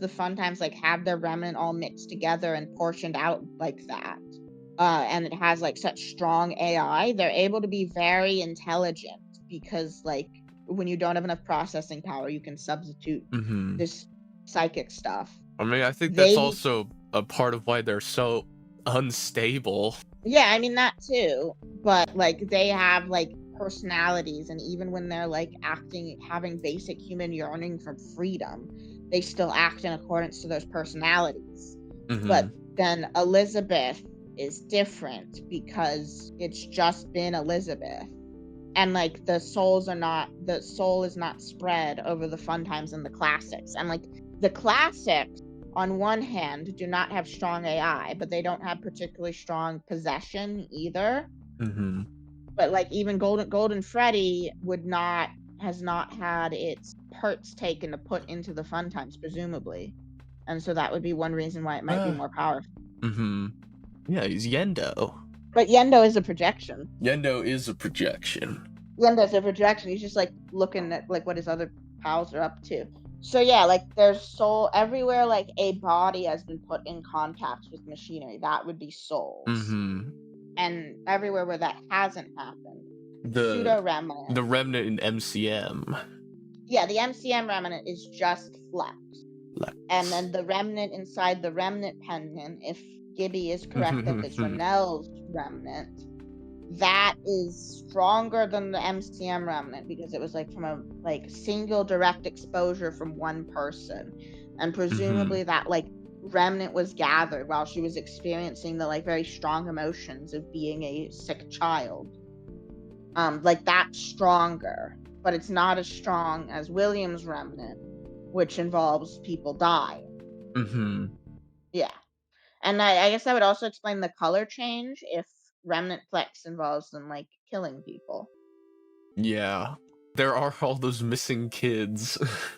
the Fun Times like have their remnant all mixed together and portioned out like that, and it has like such strong AI, they're able to be very intelligent, because like when you don't have enough processing power, you can substitute this psychic stuff. I mean, I think that's also a part of why they're so unstable. Yeah, I mean that too, but like they have like personalities, and even when they're like having basic human yearning for freedom, they still act in accordance to those personalities. But then Elizabeth is different because it's just been Elizabeth. and like the soul is not spread over the fun times and the classics. And like the classics, on one hand, do not have strong AI, but they don't have particularly strong possession either. Mm-hmm. But like even Golden Freddy has not had its parts taken to put into the fun times, presumably. And so that would be one reason why it might be more powerful. Mm-hmm. Yeah, he's Yendo. But Yendo is a projection. Yendo is a projection. Yendo's a projection. He's just like looking at like what his other pals are up to. So yeah, like there's soul everywhere. Like a body has been put in contact with machinery, that would be souls. Mm-hmm. And everywhere where that hasn't happened, The pseudo-remnant. The Remnant in MCM. Yeah, the MCM remnant is just Flux. And then the remnant inside the remnant pendant, if Gibby is correct that it's Renell's remnant, that is stronger than the MCM remnant because it was like from a like single direct exposure from one person. And presumably that like remnant was gathered while she was experiencing the like very strong emotions of being a sick child. Like that's stronger, but it's not as strong as William's remnant, which involves people dying. Mm-hmm. Yeah. And I guess that would also explain the color change if remnant Plex involves them like killing people. Yeah. There are all those missing kids.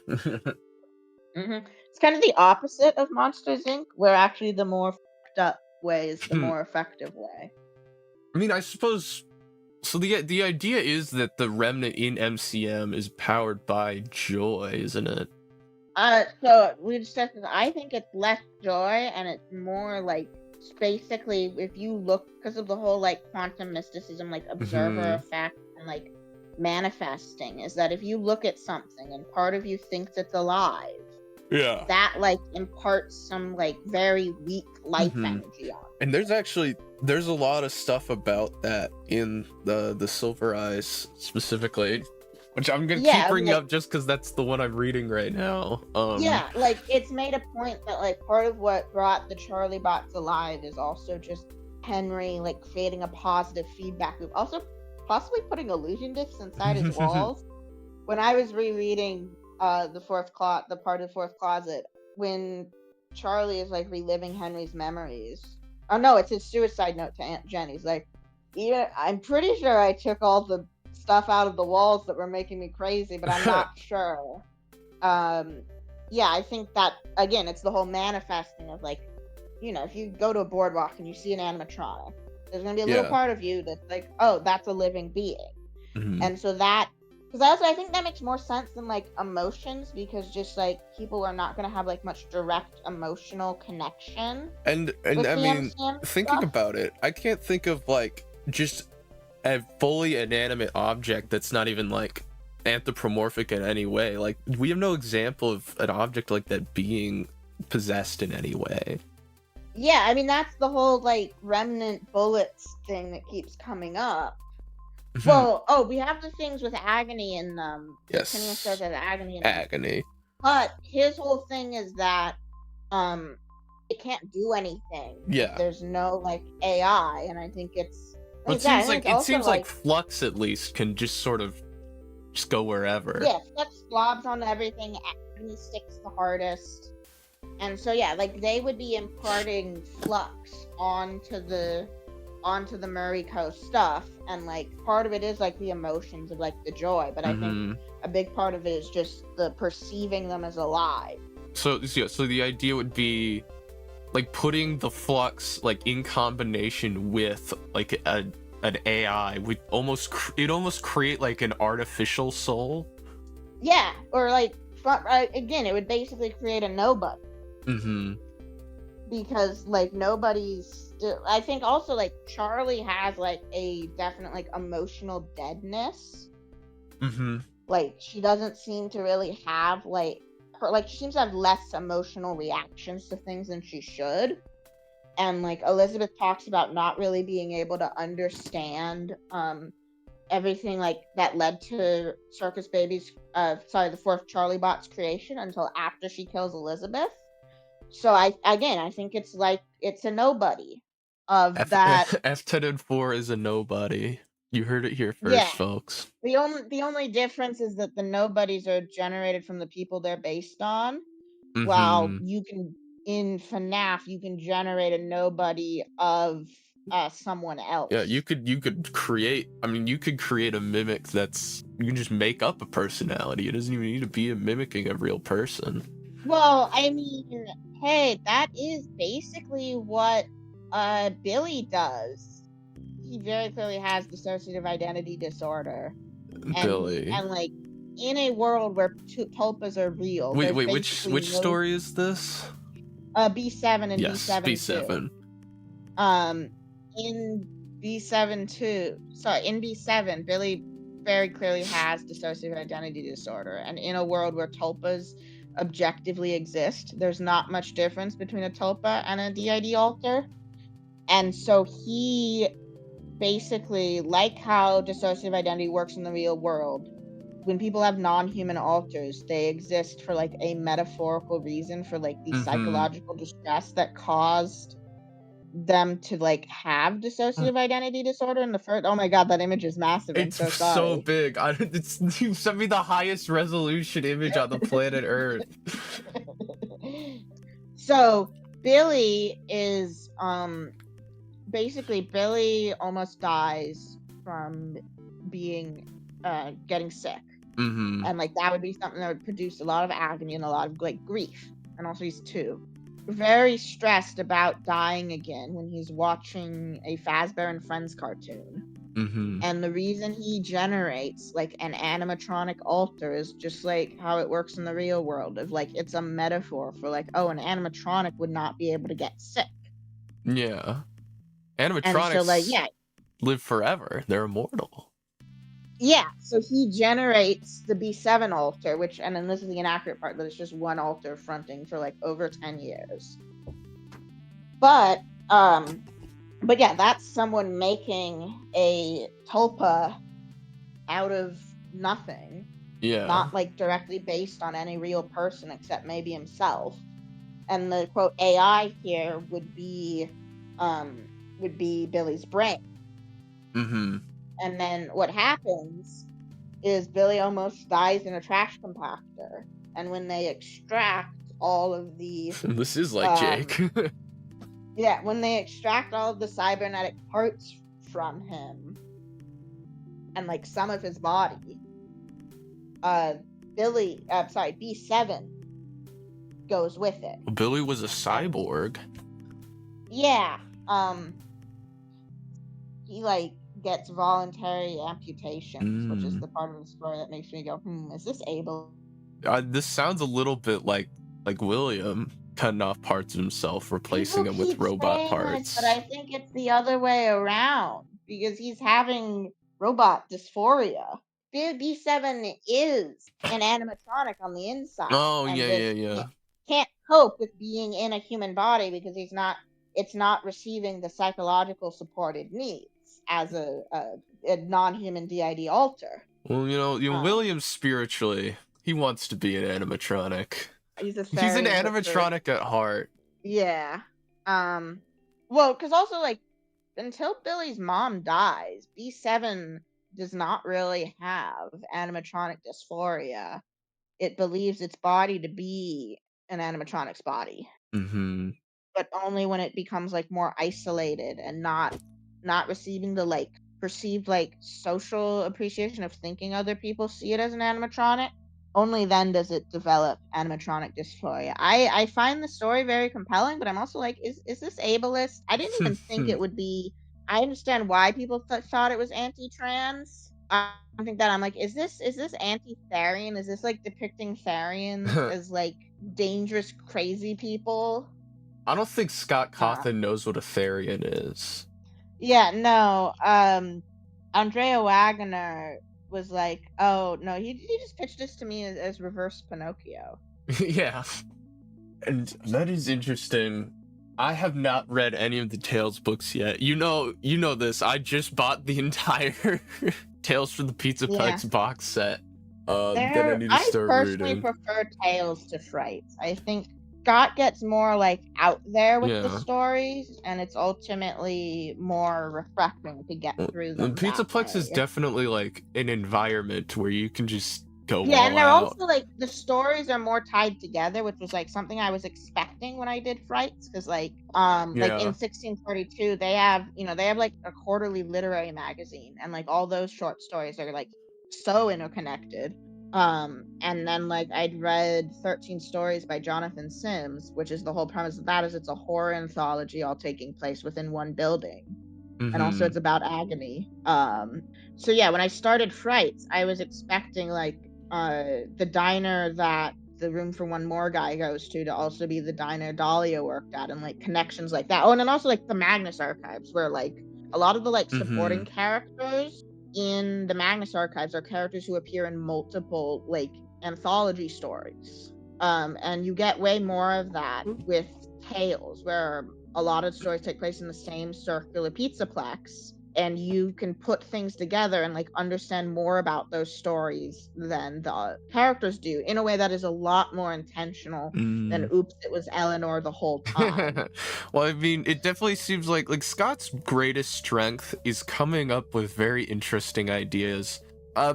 It's kind of the opposite of Monsters Inc., where actually the more fucked up way is the more effective way. I mean, I suppose... So the idea is that the remnant in MCM is powered by joy, isn't it? So we discussed this. I think it's less joy and it's more like basically if you look because of the whole like quantum mysticism, like observer effect and like manifesting, is that if you look at something and part of you thinks it's alive, that like imparts some like very weak life energy on it. And there's a lot of stuff about that in the Silver Eyes specifically, which I'm gonna keep bringing up just because that's the one I'm reading right now. Yeah, like it's made a point that like part of what brought the Charlie bots alive is also just Henry like creating a positive feedback loop, also possibly putting illusion discs inside his walls. When I was rereading the part of Fourth Closet, when Charlie is like reliving Henry's memories. Oh no, it's his suicide note to Aunt Jen. He's like, yeah, I'm pretty sure I took all the stuff out of the walls that were making me crazy, but I'm not sure. Yeah, I think that again, it's the whole manifesting of like, you know, if you go to a boardwalk and you see an animatronic, there's gonna be a little part of you that's like, oh, that's a living being, and so that. Because I think that makes more sense than like emotions, because just like people are not going to have like much direct emotional connection. And I mean, thinking about it, I can't think of like just a fully inanimate object that's not even like anthropomorphic in any way. Like we have no example of an object like that being possessed in any way. Yeah, I mean that's the whole like remnant bullets thing that keeps coming up. Well, we have the things with Agony in them. Yes. Says that Agony. Agony. But his whole thing is that it can't do anything. Yeah. There's no like AI, and I think it's. Well, it seems like Flux at least can just sort of just go wherever. Yeah, Flux globs on everything. Agony sticks the hardest, and so yeah, like they would be imparting Flux onto the Murray Coast stuff, and like part of it is like the emotions of like the joy, but I think a big part of it is just the perceiving them as alive. So the idea would be like putting the Flux like in combination with like an AI would almost create like an artificial soul. Yeah, or like again, it would basically create a nobody. Because like nobody's. I think also like Charlie has like a definite like emotional deadness. Like she doesn't seem to really have like her, like she seems to have less emotional reactions to things than she should. And like Elizabeth talks about not really being able to understand everything like that led to Circus Baby's the fourth Charlie bot's creation until after she kills Elizabeth. So I think it's like it's a nobody of that. F10 and 4 is a nobody. You heard it here Yeah. first, folks. The only difference is that the nobodies are generated from the people they're based on, while Mm-hmm. you can in FNaF you can generate a nobody of someone else. Yeah, you could create. I mean, you could create a mimic that's. You can just make up a personality. It doesn't even need to be mimicking a real person. Well, I mean, hey, that is basically what Billy does. He very clearly has dissociative identity disorder. Billy. And like in a world where tulpas are real. Wait, which story is this? B7 and yes, B7 B7. In B7 too. Sorry, in B7, Billy very clearly has dissociative identity disorder, and in a world where tulpas objectively exist, there's not much difference between a tulpa and a DID alter. And so he basically, like how dissociative identity works in the real world, when people have non-human alters, they exist for like a metaphorical reason for like the psychological distress that caused them to like have dissociative identity disorder in the first. Oh my god, that image is massive. It's I'm so sorry. so big. You sent me the highest resolution image on the planet Earth. So Billy is basically Billy almost dies from being getting sick. And like that would be something that would produce a lot of agony and a lot of like grief. And also he's very stressed about dying again when he's watching a Fazbear and Friends cartoon. And the reason he generates like an animatronic alter is just like how it works in the real world, of like it's a metaphor for like, oh, an animatronic would not be able to get sick. Yeah. Animatronics so, like, live forever. They're immortal. Yeah, so he generates the B7 alter, which, and then this is the inaccurate part, that it's just one alter fronting for like over 10 years. But yeah, that's someone making a tulpa out of nothing. Yeah. Not like directly based on any real person except maybe himself. And the quote AI here would be Billy's brain. And then what happens is Billy almost dies in a trash compactor. And when they extract all of the... This is like Jake. Yeah, when they extract all of the cybernetic parts from him and like some of his body, B7 goes with it. Billy was a cyborg. Yeah. He like gets voluntary amputations, which is the part of the story that makes me go, is this able? This sounds a little bit like William cutting off parts of himself, replacing them with robot parts. But I think it's the other way around, because he's having robot dysphoria. B7 is an animatronic on the inside. Oh, yeah. Can't cope with being in a human body because it's not receiving the psychological support it needs as a non-human DID alter. Well, William spiritually, he wants to be an animatronic. He's an animatronic at heart. Yeah. Well, because also, like, until Billy's mom dies, B7 does not really have animatronic dysphoria. It believes its body to be an animatronic's body. But only when it becomes, like, more isolated and not receiving the, like, perceived, like, social appreciation of thinking other people see it as an animatronic. Only then does it develop animatronic dysphoria. I find the story very compelling, but I'm also like, is this ableist? I didn't even think it would be. I understand why people thought it was anti-trans. I think that I'm like, is this anti-Therian? Is this like depicting Therians as like dangerous, crazy people? I don't think Scott Cawthon knows what a Therian is. Yeah, no. Andrea Wagner was like, oh no, he just pitched this to me as reverse Pinocchio. Yeah, and that is interesting. I have not read any of the Tales books yet. You know this. I just bought the entire Tales from the Pizzaplex box set. Then I need to start reading. I personally prefer Tales to Fright. I think Scott gets more like out there with the Yeah. stories, and it's ultimately more refreshing to get through them that Pizzaplex is way. definitely like an environment where you can just go Yeah, and all they're out. also like the stories are more tied together, which was like something I was expecting when I did Frights, because like in Yeah. 1632 they have like a quarterly literary magazine, and like all those short stories are like so interconnected. And then like I'd read 13 Stories by Jonathan Sims, which is the whole premise of that is it's a horror anthology all taking place within one building, and also Mm-hmm. it's about agony. So yeah, when I started Frights, I was expecting like the diner that the Room for One More guy goes to also be the diner Dahlia worked at, and like connections like that. Oh, and then also like the Magnus Archives, where like a lot of the like Mm-hmm. supporting characters in the Magnus Archives are characters who appear in multiple like anthology stories. And you get way more of that with Tales, where a lot of stories take place in the same circular pizzaplex, and you can put things together and like understand more about those stories than the characters do in a way that is a lot more intentional than oops, it was Eleanor the whole time. Well, I mean, it definitely seems like Scott's greatest strength is coming up with very interesting ideas.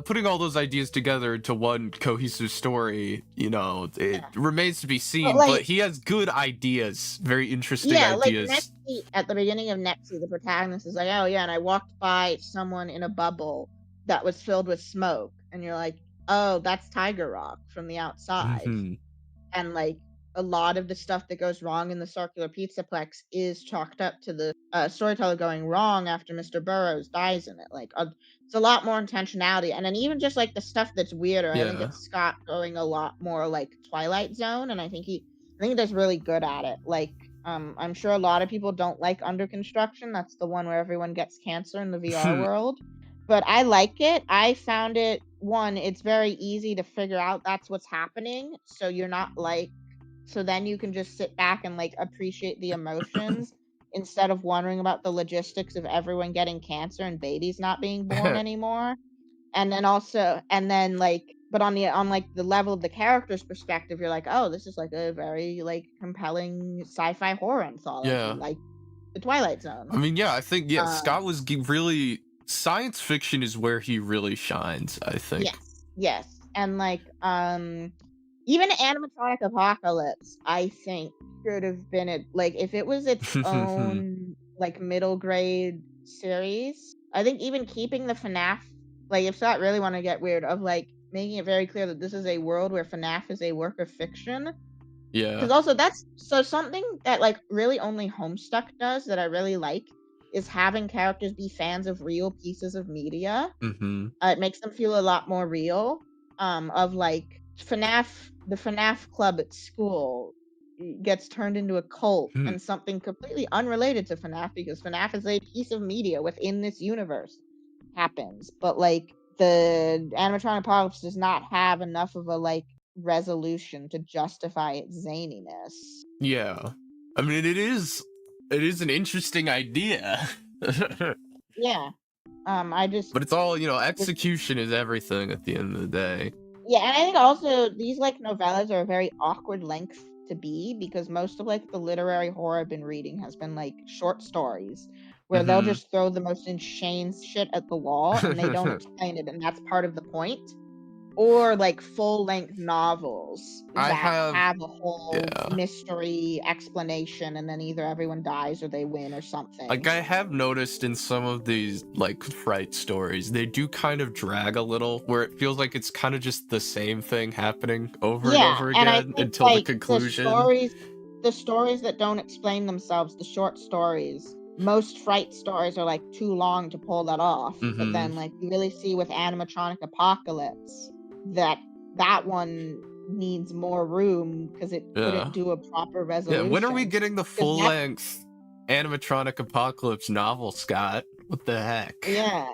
Putting all those ideas together into one cohesive story, it Yeah. remains to be But seen, but like, he has good ideas, very interesting yeah, like ideas. Nexie, at the beginning of Nexie, the protagonist is like, oh yeah, and I walked by someone in a bubble that was filled with smoke, and you're like, oh, that's Tiger Rock from the outside. Hmm. And like a lot of the stuff that goes wrong in the circular pizzaplex is chalked up to the storyteller going wrong after Mr. Burroughs dies in it. Like it's a lot more intentionality, and then even just like the stuff that's weirder, I think Yeah. it's Scott going a lot more like Twilight Zone, and I think he does really good at it. Like I'm sure a lot of people don't like Under Construction. That's the one where everyone gets cancer in the VR world, but I like it. I found it, one, it's very easy to figure out that's what's happening, so you're not like, so then you can just sit back and like appreciate the emotions instead of wondering about the logistics of everyone getting cancer and babies not being born anymore. And then also, and then like, but on like the level of the character's perspective, you're like, oh, this is like a very like compelling sci-fi horror anthology, Yeah. like the Twilight Zone. I mean, yeah, I think, yeah, um Scott was really, science fiction is where he really shines, I think. yes, and like even animatronic Apocalypse, I think, should have been like if it was its own like middle grade series. I think even keeping the FNaF, like if Scott really want to get weird, of like making it very clear that this is a world where FNaF is a work of fiction. Yeah. Because also that's so something that like really only Homestuck does that I really like is having characters be fans of real pieces of media. Mm-hmm. It makes them feel a lot more real. Of like FNaF, the FNaF club at school gets turned into a cult, and something completely unrelated to FNaF, because FNaF is a piece of media within this universe, happens. But like the animatronic apocalypse does not have enough of a like resolution to justify its zaniness. Yeah. I mean, it is an interesting idea. Yeah. I just But it's all, execution is everything at the end of the day. Yeah, and I think also these like novellas are a very awkward length to be, because most of like the literary horror I've been reading has been like short stories where they'll Mm-hmm. just throw the most insane shit at the wall and they don't explain it, and that's part of the point. Or like full-length novels I that have, have a whole yeah. mystery explanation, and then either everyone dies or they win or something. Like, I have noticed in some of these, like, fright stories, they do kind of drag a little, where it feels like it's kind of just the same thing happening over and Yeah, over and I again think until the like conclusion. the stories that don't explain themselves, the short stories, most fright stories are like too long to pull that off. But Mm-hmm. then like you really see with animatronic apocalypse that one needs more room because it Yeah. couldn't do a proper Yeah, resolution. when are we getting the 'Cause full-length animatronic apocalypse novel, Scott? What the heck? Yeah.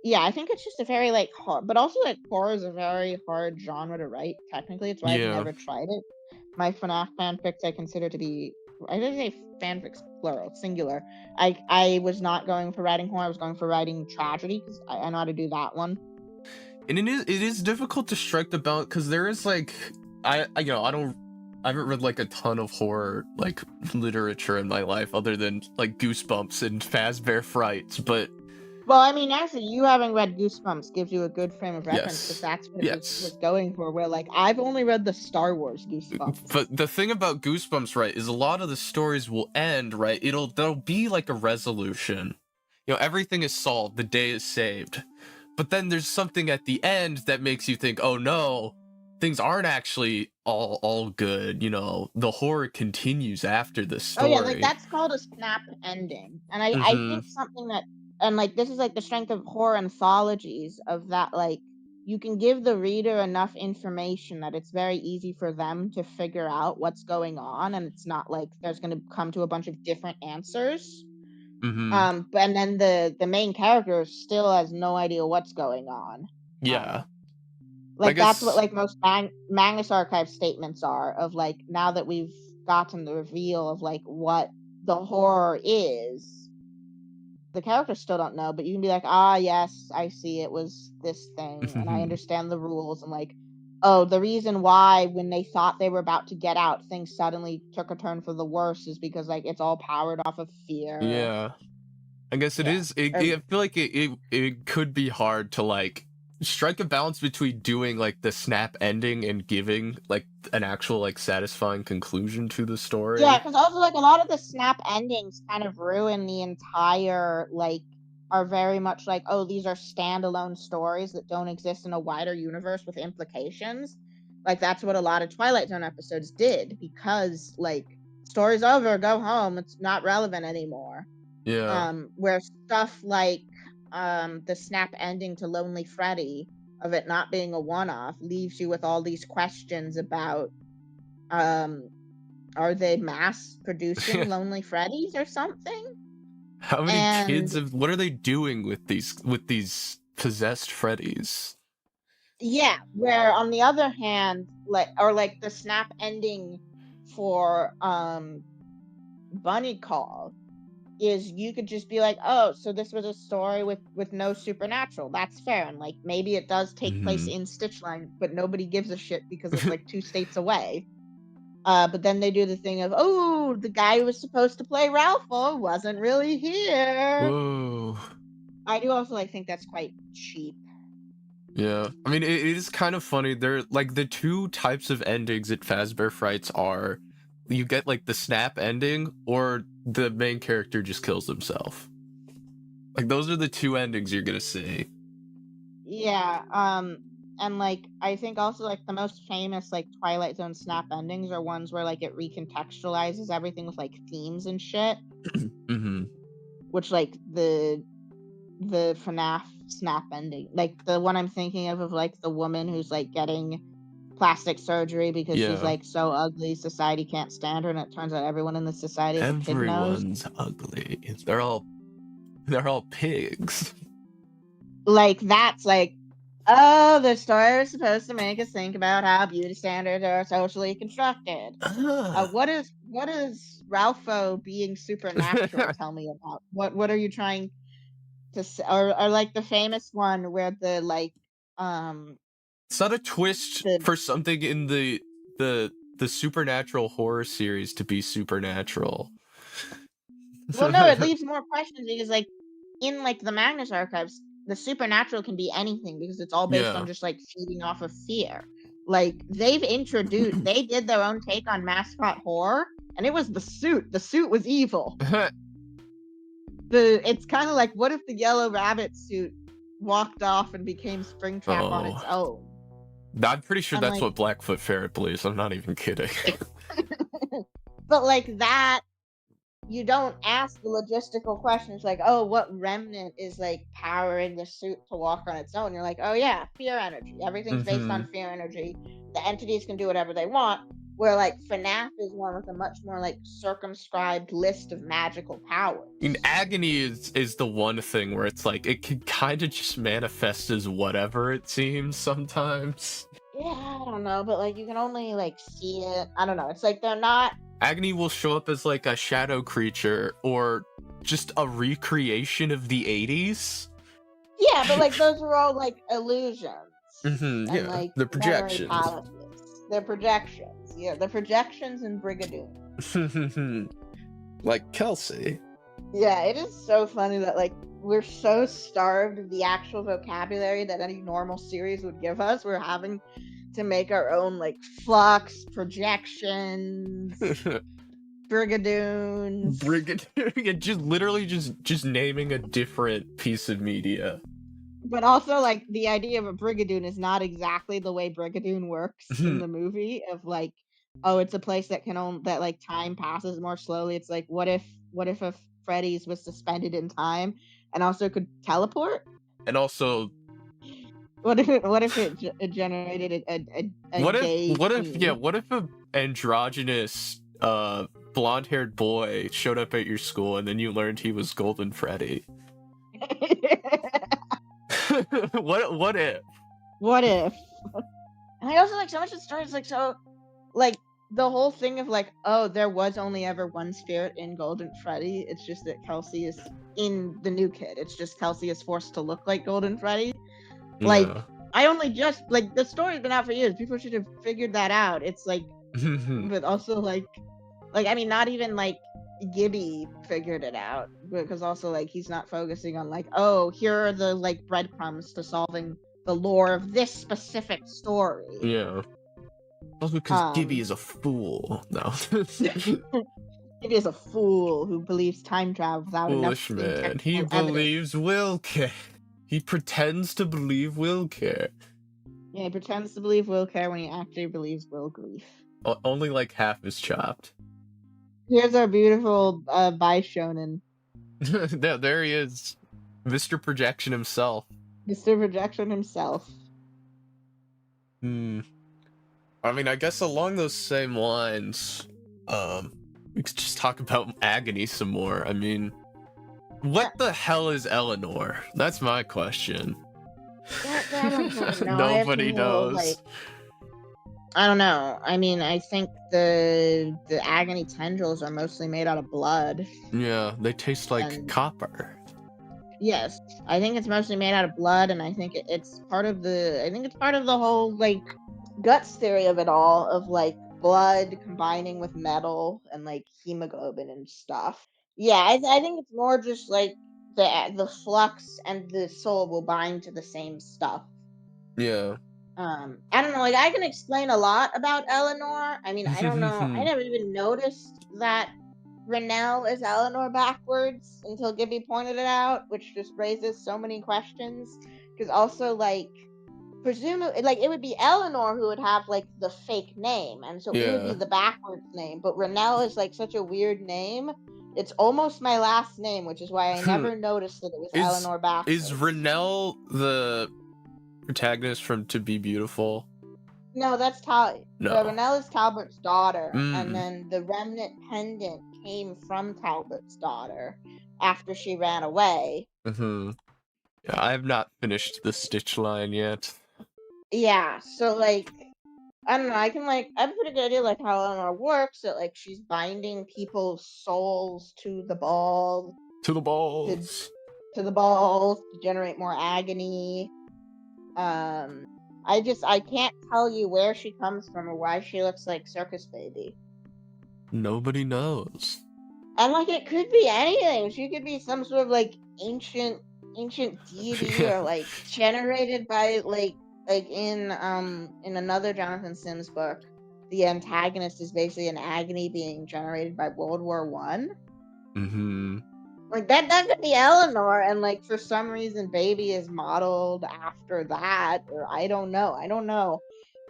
Yeah, I think it's just a very like hard, but also like horror is a very hard genre to write. Technically, it's why I've Yeah. never tried it. My FNaF fanfics I consider to be, I didn't say fanfics plural, singular. I was not going for writing horror. I was going for writing tragedy because I know how to do that one. And it is difficult to strike the balance, because there is like, I I haven't read like a ton of horror like literature in my life other than like Goosebumps and Fazbear Frights, but Well, I mean, actually, you having read Goosebumps gives you a good frame of reference because yes. that's what it was Yes. going for. Where, like, I've only read the Star Wars Goosebumps. But the thing about Goosebumps, right, is a lot of the stories will end, right? There'll be like a resolution. You know, everything is solved, the day is saved. But then there's something at the end that makes you think, oh no, things aren't actually all good. You know, the horror continues after the Oh yeah, like story. that's called a snap ending. And I Mm-hmm. think something that, and like this is like the strength of horror anthologies, of that, like, you can give the reader enough information that it's very easy for them to figure out what's going on, and it's not like there's going to come to a bunch of different answers. Mm-hmm. But and then the main character still has no idea what's going on. Yeah. I Like that's what guess like most Magnus Archive statements are, of like, now that we've gotten the reveal of like what the horror is, the characters still don't know, but you can be like, ah, yes, I see, it was this thing, and I understand the rules, and like, oh, the reason why when they thought they were about to get out, things suddenly took a turn for the worse is because like it's all powered off of fear. yeah. I guess it Yeah. is. I feel like it could be hard to like strike a balance between doing like the snap ending and giving like an actual like satisfying conclusion to the story. Yeah, because also like a lot of the snap endings kind of ruin the entire, like, are very much like, oh, these are standalone stories that don't exist in a wider universe with implications. Like that's what a lot of Twilight Zone episodes did, because like, story's over, go home, it's not relevant anymore. Yeah. Where stuff like the snap ending to Lonely Freddy, of it not being a one-off, leaves you with all these questions about are they mass producing Lonely Freddy's or something? How many kids And have? What are they doing with these possessed Freddys? yeah, where on the other hand, like, or like the snap ending for Bunny Call, is you could just be like, oh, so this was a story with no supernatural. That's fair, and like maybe it does take place in Stitchline, but nobody gives a shit because it's like 2 states away. But then they do the thing of, oh, the guy who was supposed to play Ralpho wasn't really here. Whoa. I do also like think that's quite cheap. Yeah. I mean, it is kind of funny. They're like the two types of endings at Fazbear Frights are you get like the snap ending or the main character just kills himself. Like those are the two endings you're gonna see. Yeah, and like I think also like the most famous like Twilight Zone snap endings are ones where like it recontextualizes everything with like themes and shit, which like the FNaF snap ending, like the one I'm thinking of like the woman who's like getting plastic surgery because she's Yeah. like so ugly society can't stand her, and it turns out everyone in the society has a pig nose. Everyone's ugly. They're all pigs. Like that's like, oh, the story was supposed to make us think about how beauty standards are socially constructed. What is Ralpho being supernatural tell me about? What are you trying to say? Or like the famous one where the like It's not a twist the for something in the supernatural horror series to be supernatural. well, no, it leaves more questions because like in like the Magnus archives, the supernatural can be anything because it's all based Yeah. on just like feeding off of fear. Like they did their own take on mascot horror, and it was the suit. The suit was evil. It's kind of like, what if the yellow rabbit suit walked off and became Springtrap on its own? I'm pretty sure And, that's like, what Blackfoot Ferret believes. I'm not even kidding. but like that, you don't ask the logistical questions like, oh, what remnant is like powering the suit to walk on its own? You're like, oh yeah, fear energy. Everything's based on fear energy. The entities can do whatever they want. Where like FNaF is one with a much more like circumscribed list of magical powers. I mean, agony is the one thing where it's like it can kind of just manifest as whatever it seems sometimes. Yeah, I don't know, but like you can only like see it. I don't know. It's like they're not. Agony will show up as like a shadow creature or just a recreation of the 80s. Yeah, but like those are all like illusions. Yeah, like the projections. memory palaces. They're projections. Yeah, they're projections and Brigadoon. Like Kelsey. Yeah, it is so funny that like we're so starved of the actual vocabulary that any normal series would give us. We're having to make our own like Flux, projections, Brigadoons. Brigadoon. Just literally just naming a different piece of media. But also, like, the idea of a Brigadoon is not exactly the way Brigadoon works in the movie. Of like, oh, it's a place that can only that like time passes more slowly. It's like, what if a Freddy's was suspended in time and also could teleport? And also, What if it generated a what gay if what if a androgynous blonde-haired boy showed up at your school and then you learned he was Golden Freddy? What if? What if? And I also like so much of the story is like so like the whole thing of like, oh, there was only ever one spirit in Golden Freddy. It's just that Kelsey is in the new kid. It's just Kelsey is forced to look like Golden Freddy. Like, Yeah. I only just like the story's been out for years. People should have figured that out. It's like, but also like I mean, not even like Gibby figured it out, because also like he's not focusing on like, oh, here are the like breadcrumbs to solving the lore of this specific story. Yeah. Also because Gibby is a fool. No. Gibby is a fool who believes time travel without Foolish enough man. He evidence. believes we'll care. He pretends to believe we'll care. Yeah, he pretends to believe we'll care when he actually believes we'll grief. Only like half is chopped. Here's our beautiful Bai Shonen. There he is. Mr. Projection himself. Mr. Projection himself. I mean, I guess along those same lines, we could just talk about Agony some more. I mean, what the hell is Eleanor? That's my question. I don't know. Nobody knows. Like, I don't know. I mean, I think the Agony tendrils are mostly made out of blood. Yeah, they taste like copper. Yes, I think it's mostly made out of blood, and I think it's part of the whole like guts theory of it all, of like blood combining with metal and like hemoglobin and stuff. Yeah, I think it's more just like the flux and the soul will bind to the same stuff. Yeah. I don't know, like I can explain a lot about Eleanor. I mean, I don't know. I never even noticed that Renelle is Eleanor backwards until Gibby pointed it out, which just raises so many questions. Because also, like, presumably, like, it would be Eleanor who would have, like, the fake name, and so it would be the backwards name. But Renelle is, like, such a weird name. It's almost my last name, which is why I never noticed that it was Eleanor backwards. Is Renelle the protagonist from To Be Beautiful? No, that's Tal. No. Renelle is Talbot's daughter, and then the Remnant pendant came from Talbot's daughter after she ran away. Yeah, I have not finished the Stitch line yet. Yeah, so like, I don't know. I have a pretty good idea like how Eleanor works. That like she's binding people's souls to the balls. To the balls. To the balls to generate more agony. I can't tell you where she comes from or why she looks like Circus Baby. Nobody knows. And like it could be anything. She could be some sort of like ancient deity or like generated by like in another Jonathan Sims book, the antagonist is basically an agony being generated by World War I. Like that could be Eleanor, and like for some reason Baby is modeled after that, or I don't know.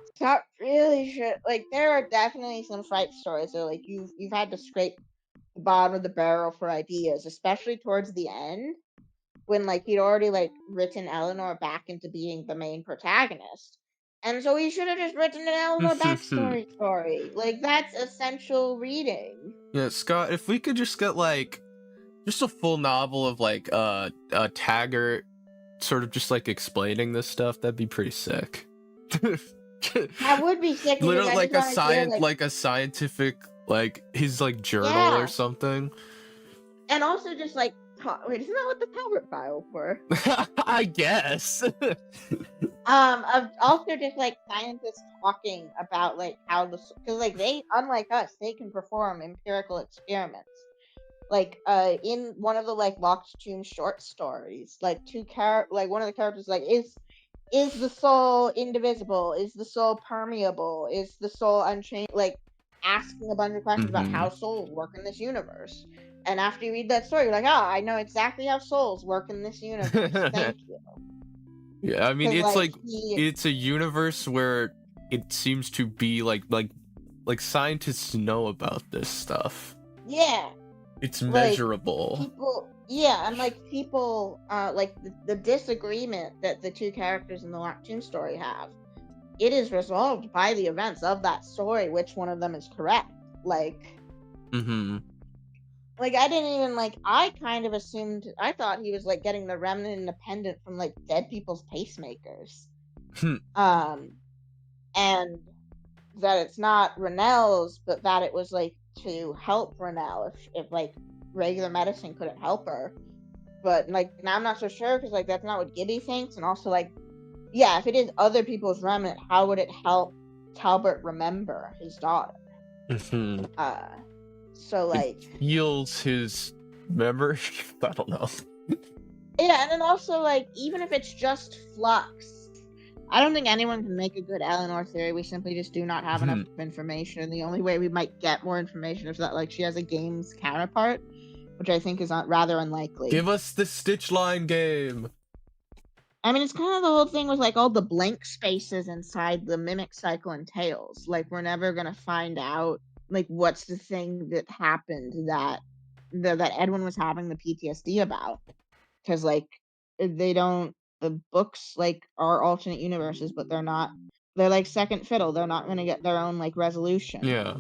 It's not really sure. Like there are definitely some fight stories where like you've had to scrape the bottom of the barrel for ideas, especially towards the end, when like he'd already like written Eleanor back into being the main protagonist. And so he should have just written an Eleanor backstory story. Like that's essential reading. Yeah, Scott, if we could just get like just a full novel of like Taggart sort of just like explaining this stuff, that'd be pretty sick. That would be sick. Literally like a scientific like his like journal or something. And also just like wait, isn't that what the Talbot files were? I guess. Also just like scientists talking about like how because like they, unlike us, they can perform empirical experiments. Like in one of the like Locked Tomb short stories, like one of the characters like is the soul indivisible? Is the soul permeable? Is the soul unchanged? Like asking a bunch of questions about how souls work in this universe. And after you read that story, you're like, oh, I know exactly how souls work in this universe. Thank you. Yeah, I mean, it's like he, it's a universe where it seems to be like scientists know about this stuff. yeah, It's measurable. Like, people, yeah, and like people, like the disagreement that the two characters in the Locked Tomb story have, it is resolved by the events of that story, which one of them is correct. Like, like I didn't even like. I kind of assumed. I thought he was like getting the Remnant independent from like dead people's pacemakers, and that it's not Renell's, but that it was like to help Renell if like regular medicine couldn't help her. But like now I'm not so sure because like that's not what Gibby thinks, and also like yeah, if it is other people's remnant, how would it help Talbot remember his daughter? So like it heals his memory. I don't know. Yeah, and then also like even if it's just Flux, I don't think anyone can make a good Eleanor theory. We simply just do not have enough information. The only way we might get more information is that like she has a game's counterpart, which I think is rather unlikely. Give us the Stitch Line game. I mean, it's kind of the whole thing with like all the blank spaces inside the mimic cycle entails. Like we're never gonna find out like what's the thing that happened that Edwin was having the PTSD about, because like they don't, the books like are alternate universes, but they're like second fiddle. They're not gonna get their own like resolution. Yeah.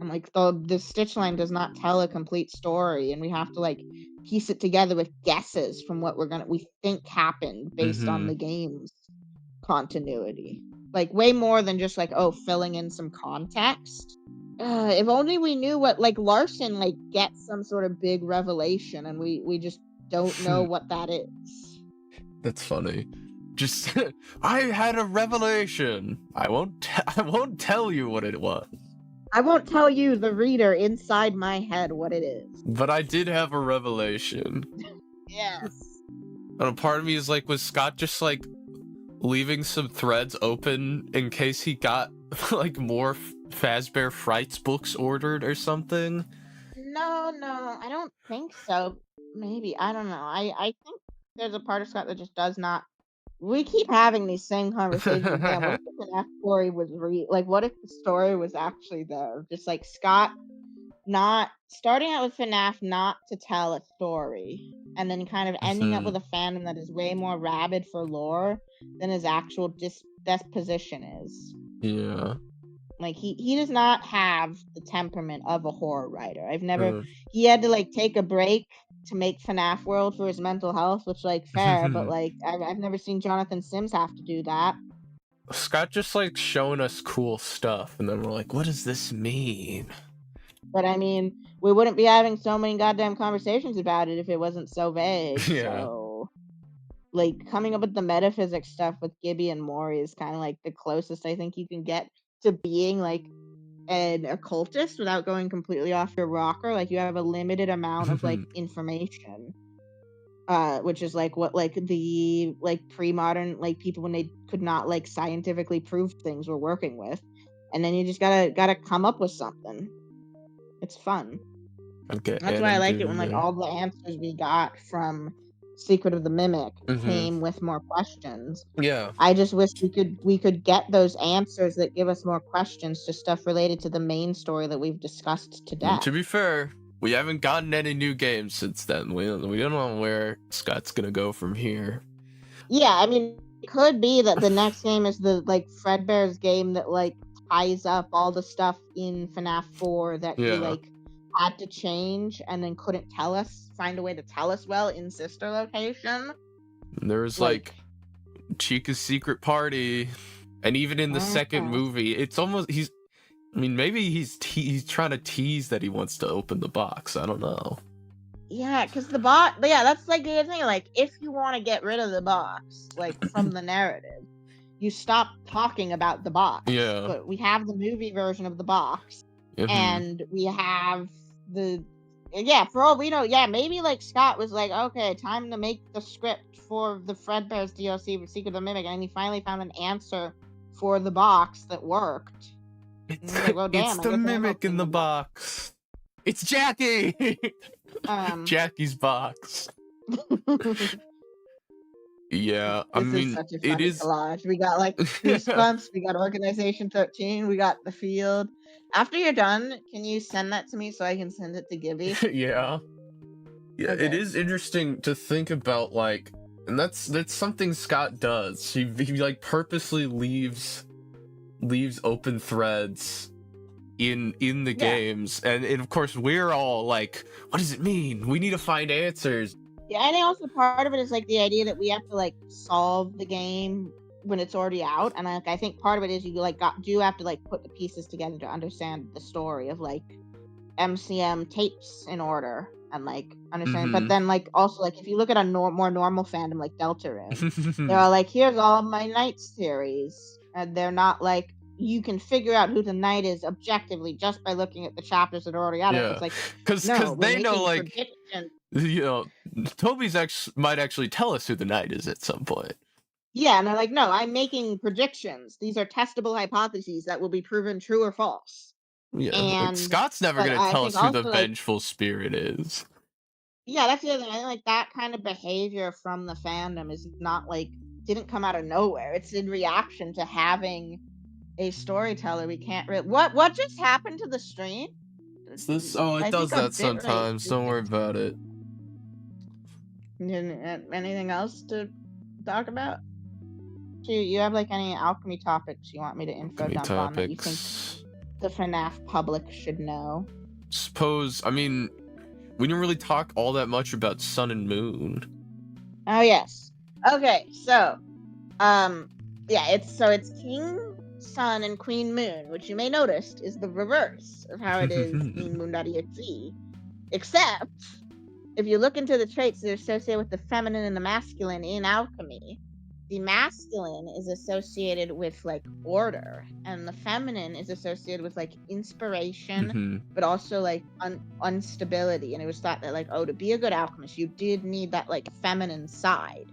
And like the Stitch Line does not tell a complete story, and we have to like piece it together with guesses from what we think happened based on the game's continuity. Like way more than just like filling in some context. If only we knew what like Larson like gets some sort of big revelation, and we just don't know what that is. That's funny. Just I had a revelation. I won't tell you what it was. I won't tell you, the reader, inside my head what it is. But I did have a revelation. Yes. And a part of me is like, was Scott just like leaving some threads open in case he got like more Fazbear Frights books ordered or something? No, I don't think so. Maybe, I don't know. I think there's a part of Scott that just does not. We keep having these same conversations. Damn, what if the FNaF story was what if the story was actually there? Just like Scott not starting out with FNaF not to tell a story, and then kind of ending up with a fandom that is way more rabid for lore than his actual disposition is. Yeah. Like he does not have the temperament of a horror writer. He had to like take a break to make FNaF World for his mental health, which like fair, but like I've never seen Jonathan Sims have to do that. Scott just like showing us cool stuff, and then we're like, what does this mean? But I mean, we wouldn't be having so many goddamn conversations about it if it wasn't so vague. Yeah. So like coming up with the metaphysics stuff with Gibby and Maury is kind of like the closest I think you can get to being like an occultist without going completely off your rocker. Like you have a limited amount of like information, which is like what like the like pre-modern like people when they could not like scientifically prove things were working with, and then you just gotta come up with something. It's fun. Okay, that's why I like it when like all the answers we got from Secret of the Mimic came with more questions. Yeah. I just wish we could get those answers that give us more questions to stuff related to the main story that we've discussed to death. To be fair, we haven't gotten any new games since then. We don't know where Scott's gonna go from here. Yeah, I mean, it could be that the next game is the like Fredbear's game that like ties up all the stuff in FNaF 4 that he like had to change and then couldn't find a way to tell us well in sister location. There was like Chica's secret party, and even in the second movie, it's almost maybe he's trying to tease that he wants to open the box. I don't know. Yeah, because that's like the thing. Like, if you want to get rid of the box, like from the narrative, you stop talking about the box. Yeah. But we have the movie version of the box, and we have the for all we know, maybe like Scott was like, okay, time to make the script for the Fredbear's DLC for Secret of the Mimic, and he finally found an answer for the box that worked. It's, like, well, damn, it's the mimic in the box. It's Jackie. Jackie's box. Yeah, I mean, such a it is. Collage. We got like Goosebumps, we got Organization 13, we got The Field. After you're done, can you send that to me so I can send it to Gibby? Yeah. Yeah, Okay. It is interesting to think about, like, and that's something Scott does. He like purposely leaves open threads in the games, and of course we're all like, what does it mean? We need to find answers. Yeah, and also part of it is like the idea that we have to like solve the game when it's already out, and I think part of it is you like do have to like put the pieces together to understand the story of like MCM tapes in order and like understand. But then like also like if you look at a more normal fandom like Deltarune, they're all like, here's all of my Knights theories, and they're not like you can figure out who the knight is objectively just by looking at the chapters that are already out. It's like because they know like Toby's might actually tell us who the knight is at some point. Yeah, and they're like, no, I'm making predictions. These are testable hypotheses that will be proven true or false. Yeah, and Scott's never going to tell us who the vengeful spirit is. Yeah, that's the other thing. I think like that kind of behavior from the fandom is not like didn't come out of nowhere. It's in reaction to having a storyteller. We can't really. What just happened to the stream? Is this? Oh, it does that sometimes. Don't worry about it. Anything else to talk about? Do you have like any alchemy topics you want me to info dump on that you think the FNaF public should know? I mean, we didn't really talk all that much about Sun and Moon. Oh yes. Okay, so it's King Sun and Queen Moon, which you may notice is the reverse of how it is in Moon.exe. Except if you look into the traits that are associated with the feminine and the masculine in alchemy, the masculine is associated with like order, and the feminine is associated with like inspiration, but also like instability. And it was thought that like, to be a good alchemist, you did need that like feminine side.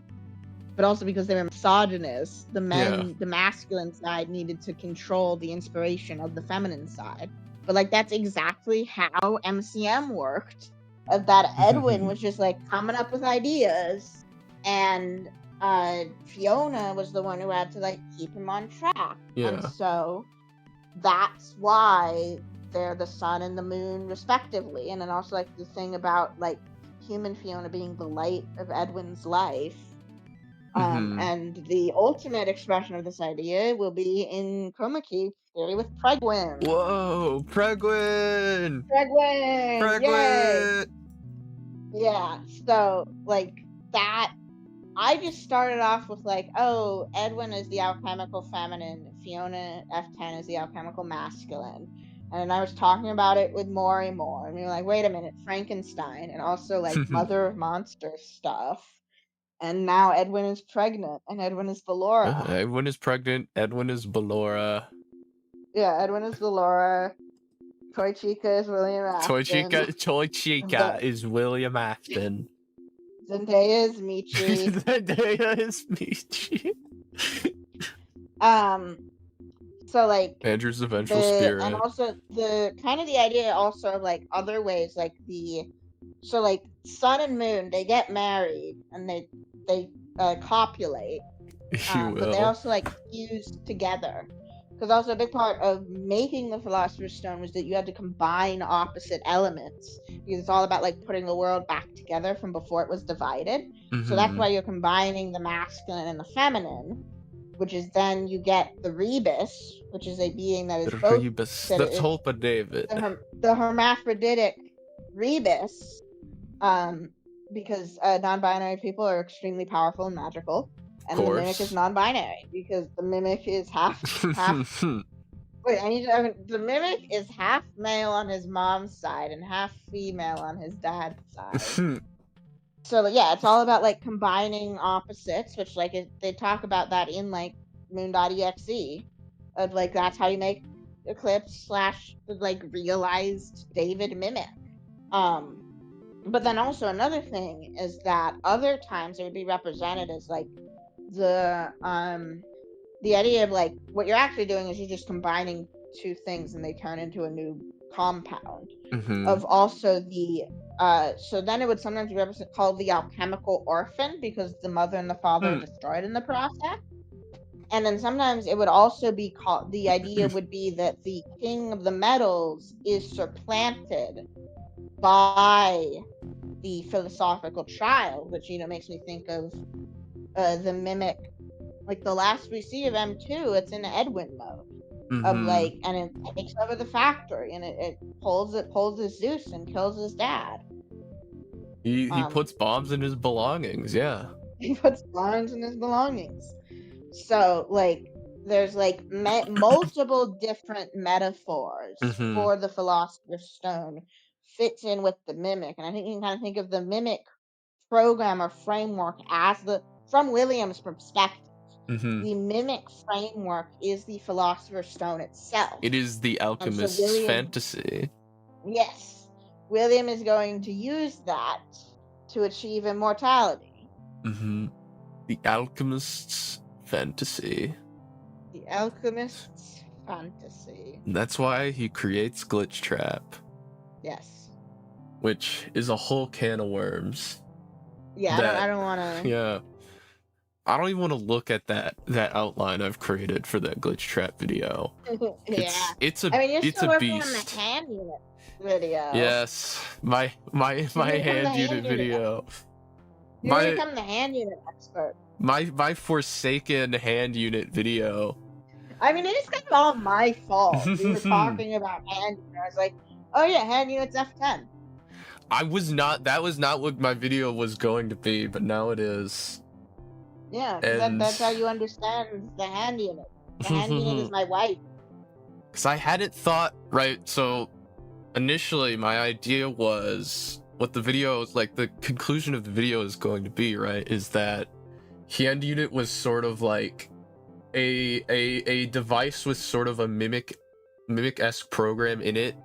But also because they were misogynist, the masculine side needed to control the inspiration of the feminine side. But like that's exactly how MCM worked. That Edwin was just like coming up with ideas, and Fiona was the one who had to like keep him on track. And so that's why they're the sun and the moon respectively. And then also like the thing about like human Fiona being the light of Edwin's life. And the ultimate expression of this idea will be in Chroma Key theory with Pregwin. Whoa, Pregwin! Yay! Yeah, so like that, I just started off with like, Edwin is the alchemical feminine, Fiona F10 is the alchemical masculine. And I was talking about it with Maury more, and we were like, wait a minute, Frankenstein, and also like Mother of Monsters stuff. And now Edwin is pregnant, and Edwin is Ballora. Edwin is pregnant, Edwin is Ballora. Yeah, Edwin is Ballora. Toy Chica is William Afton. Toy Chica is William Afton. Zendaya is Michi. Zendaya is Michi. So like Andrew's the vengeful spirit. And also the kind of the idea also of like other ways, like so like Sun and Moon, they get married and they copulate. But they also like fuse together. Because also a big part of making the Philosopher's Stone was that you had to combine opposite elements. Because it's all about like putting the world back together from before it was divided. So that's why you're combining the masculine and the feminine, which is then you get the Rebus, which is a being that is the both... Rebus, the Tulpa David. The hermaphroditic Rebus, because non-binary people are extremely powerful and magical. And the Mimic is non-binary because the Mimic is half. Wait, the Mimic is half male on his mom's side and half female on his dad's side. So yeah, it's all about like combining opposites, which like they talk about that in like moon.exe of like that's how you make Eclipse / like realized David mimic. But then also another thing is that other times it would be represented as like the idea of like what you're actually doing is you're just combining two things and they turn into a new compound. Of also the so then it would sometimes be called the alchemical orphan because the mother and the father are destroyed in the process. And then sometimes it would also be called, the idea would be that the king of the metals is supplanted by the philosophical child, which, you know, makes me think of the mimic, like the last we see of M2, it's in Edwin mode. Of like, and it takes over the factory and it pulls his Zeus and kills his dad. He puts bombs in his belongings, yeah. He puts bombs in his belongings. So, like, there's like multiple different metaphors for the Philosopher's Stone fits in with the Mimic. And I think you can kind of think of the Mimic program or framework as from William's perspective, the Mimic framework is the Philosopher's Stone itself. It is the alchemist's fantasy. Yes. William is going to use that to achieve immortality. The alchemist's fantasy. The alchemist's fantasy. That's why he creates Glitch Trap. Yes. Which is a whole can of worms. Yeah, I don't want to... Yeah. I don't even want to look at that outline I've created for that Glitch Trap video. Yeah. It's a you're it's still a working beast. on the HandUnit video. Yes. My HandUnit video. You become the HandUnit expert. My forsaken HandUnit video. I mean, it is kind of all my fault. We were talking about HandUnit. I was like, oh yeah, HandUnit's F10. That was not what my video was going to be, but now it is. Yeah, that's how you understand the HandUnit. The HandUnit is my wife. Because I hadn't thought, right, so initially my idea was what the video is like, the conclusion of the video is going to be, right, is that HandUnit was sort of like a device with sort of a mimic-esque program in it,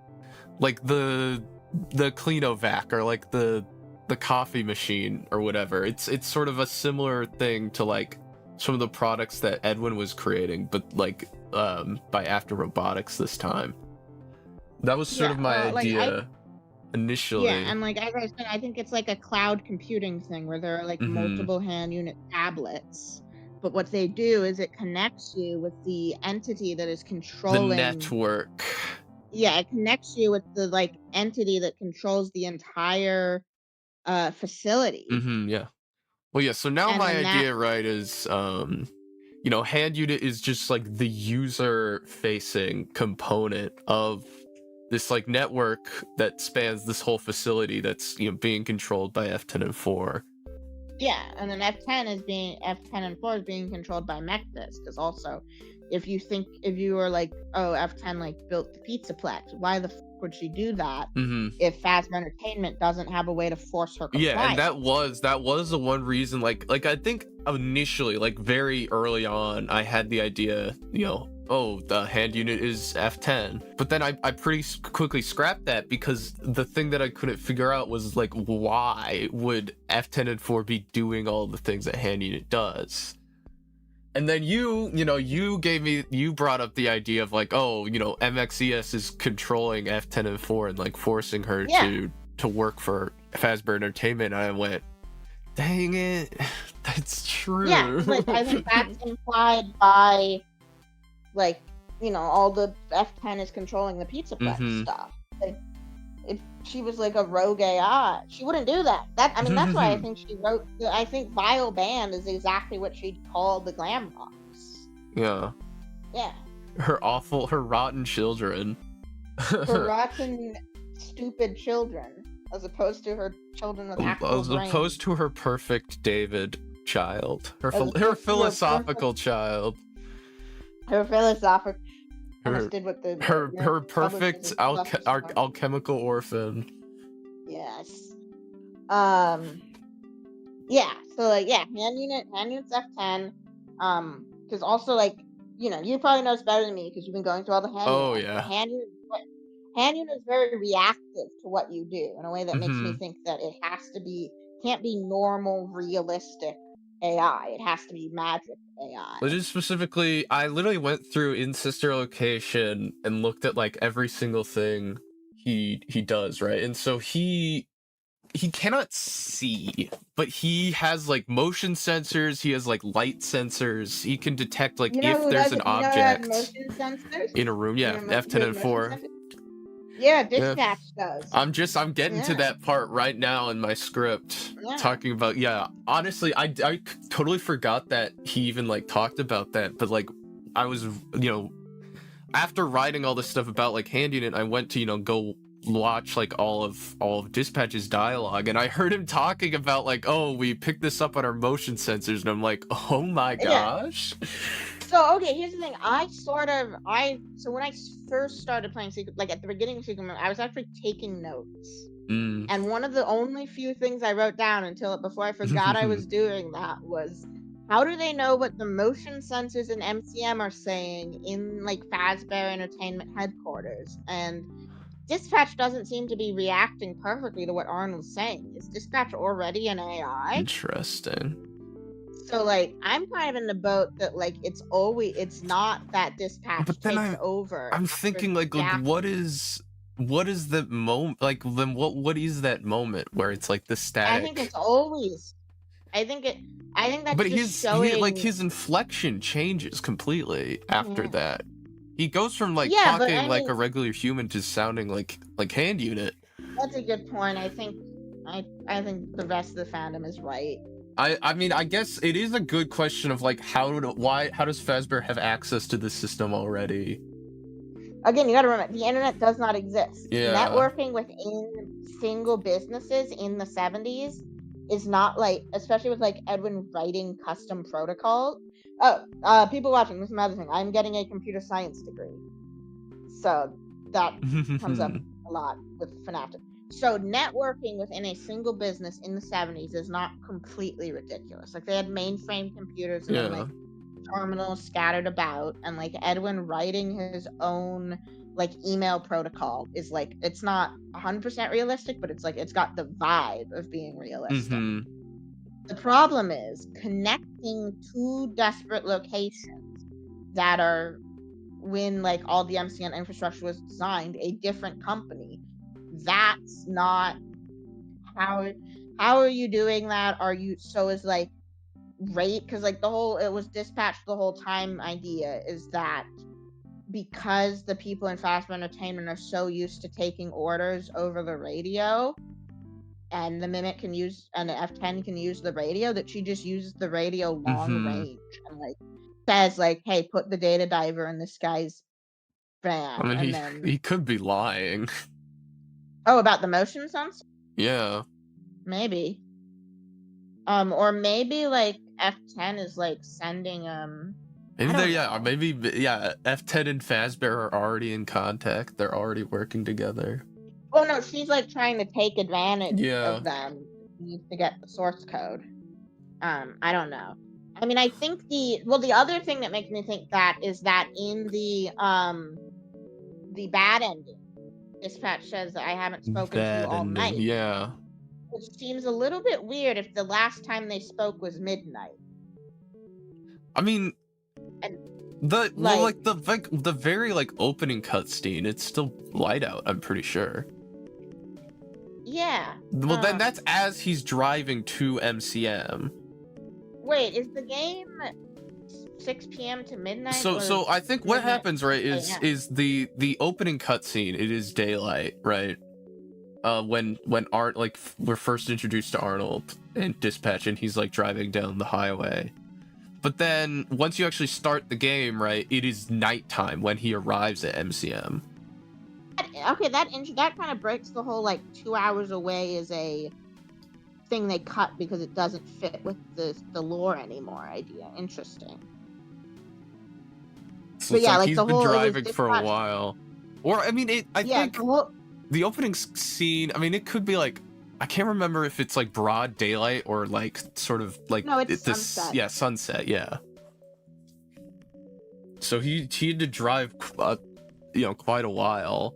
like the Cleanovac or like the coffee machine or whatever. It's sort of a similar thing to like some of the products that Edwin was creating, but like by After Robotics this time. That was sort of my idea initially. Yeah, and like as I said, I think it's like a cloud computing thing where there are like multiple HandUnit tablets. But what they do is it connects you with the entity that is controlling the network. Yeah, it connects you with the like entity that controls the entire facility. Yeah. Well, yeah, so now my idea, right, is you know, HandUnit is just like the user facing component of this like network that spans this whole facility that's, you know, being controlled by F10 and 4. Yeah, and then F10 and 4 is being controlled by Mechtis, because also if you were like, oh, F10 like built the Pizzaplex, why the f would she do that if Phasma Entertainment doesn't have a way to force her compliance? Yeah, and that was the one reason, like I think initially, like very early on, I had the idea, you know, oh, the HandUnit is F10, but then I pretty quickly scrapped that because the thing that I couldn't figure out was like, why would F10 and 4 be doing all the things that HandUnit does? And then you brought up the idea of like, oh, you know, MXES is controlling F10 and 4 and like forcing her to work for Fazbear Entertainment. And I went, dang it, that's true. Yeah, like I think that's implied by, like, you know, all the F10 is controlling the Pizzaplex stuff. Like, if she was like a rogue AI, she wouldn't do that. That's why I think she wrote. I think Vile Band is exactly what she'd call the Glam Rocks. Yeah. Yeah. Her rotten children. Her rotten, stupid children, as opposed to her children with actual brains. As opposed to her perfect David child. Her philosophical child. Her philosophical. Her perfect alchemical orphan. Yes. Yeah. So like, yeah, HandUnit's F10. because also like you probably know this better than me because you've been going through all the hand Oh units. yeah. Hand unit is very reactive to what you do in a way that makes me Mm-hmm. think that it can't be normal, realistic AI. It has to be magic AI. But just specifically, I literally went through in sister location and looked at like every single thing he does, right? And so he cannot see, but he has like motion sensors, he has like light sensors, he can detect like You know if who there's does an it? You know who has object motion sensors? in a room. You Yeah, know who F10 has and motion 4. sensors? Yeah, Yeah. Dispatch does. I'm getting to Yeah. that part right now in my script, Yeah. talking about, honestly, I totally forgot that he even like talked about that, but like I was, after writing all this stuff about like HandUnit, I went to, go watch like all of Dispatch's dialogue, and I heard him talking about like, oh, we picked this up on our motion sensors, and I'm like, oh my gosh. So okay, here's the thing. So when I first started playing Secret, like at the beginning of Secret, I was actually taking notes. And one of the only few things I wrote down before I forgot I was doing that was, how do they know what the motion sensors and MCM are saying in like Fazbear Entertainment headquarters? And Dispatch doesn't seem to be reacting perfectly to what Arnold's saying. Is Dispatch already an AI? Interesting. So like I'm kind of in the boat that like it's not that Dispatch But then takes over. I'm thinking like what is the moment, like then what is that moment where it's like the static? I think it's always. I think that's but just showing. his inflection changes completely after that. He goes from like Yeah, but talking like a regular human to sounding like HandUnit. That's a good point. I think the rest of the fandom is right. I mean, I guess it is a good question of like how does Fazbear have access to this system already? Again, you gotta remember, the internet does not exist. Yeah. Networking within single businesses in the 70s is not like, especially with like Edwin writing custom protocol. Oh, people watching, this is another thing. I'm getting a computer science degree. So that comes up a lot with FNaF. So networking within a single business in the 70s is not completely ridiculous. Like they had mainframe computers and then, like terminals scattered about, and like Edwin writing his own like email protocol is like, it's not 100% realistic, but it's like it's got the vibe of being realistic. The problem is connecting two disparate locations that are, when like all the MCN infrastructure was designed, a different company. That's not how are you doing that? Is like rate, because like it was dispatched the whole time idea is that because the people in Fazbear Entertainment are so used to taking orders over the radio, and the Mimic can use, and the F10 can use the radio, that she just uses the radio long range and like says like, hey, put the data diver in this guy's van. I mean, and he could be lying. Oh, about the motion sensor? Yeah. Maybe. Or maybe like F10 is like sending maybe F10 and Fazbear are already in contact. They're already working together. Oh no, she's like trying to take advantage of them. Needs to get the source code. I don't know. I mean, I think the other thing that makes me think that is that in the bad ending, Dispatch says that I haven't spoken to you all night. Yeah. Which seems a little bit weird if the last time they spoke was midnight. I mean, and the very like opening cutscene, it's still light out, I'm pretty sure. Yeah. Well, then that's as he's driving to MCM. Wait, is the game 6 p.m. to midnight? So I think what happens, right, is the opening cutscene, it is daylight, right? When we're first introduced to Arnold and Dispatch, and he's like driving down the highway. But then once you actually start the game, right, it is nighttime when he arrives at MCM. Okay, that kind of breaks the whole like 2 hours away is a thing they cut because it doesn't fit with the lore anymore idea. Interesting. So but yeah, like he's been driving for a while. Or I mean, I think the opening scene, I mean, it could be like, I can't remember if it's like broad daylight or like sort of like sunset. Yeah, sunset, yeah. So he had to drive, quite a while.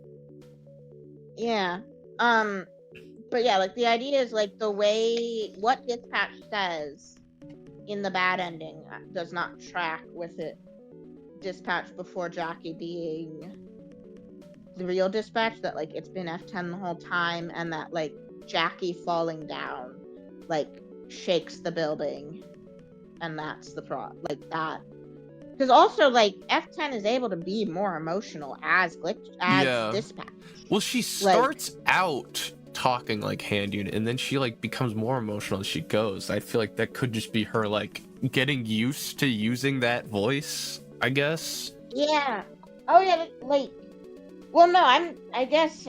Yeah. But yeah, like the idea is like the way what Dispatch says in the bad ending does not track with it. Dispatch before Jackie being the real Dispatch, that like it's been F10 the whole time, and that like Jackie falling down like shakes the building, and that's the like that. Because also like F10 is able to be more emotional as Dispatch. Well, she starts out talking like HandUnit, and then she like becomes more emotional as she goes. I feel like that could just be her like getting used to using that voice, I guess. Yeah. Oh yeah, like well no, I guess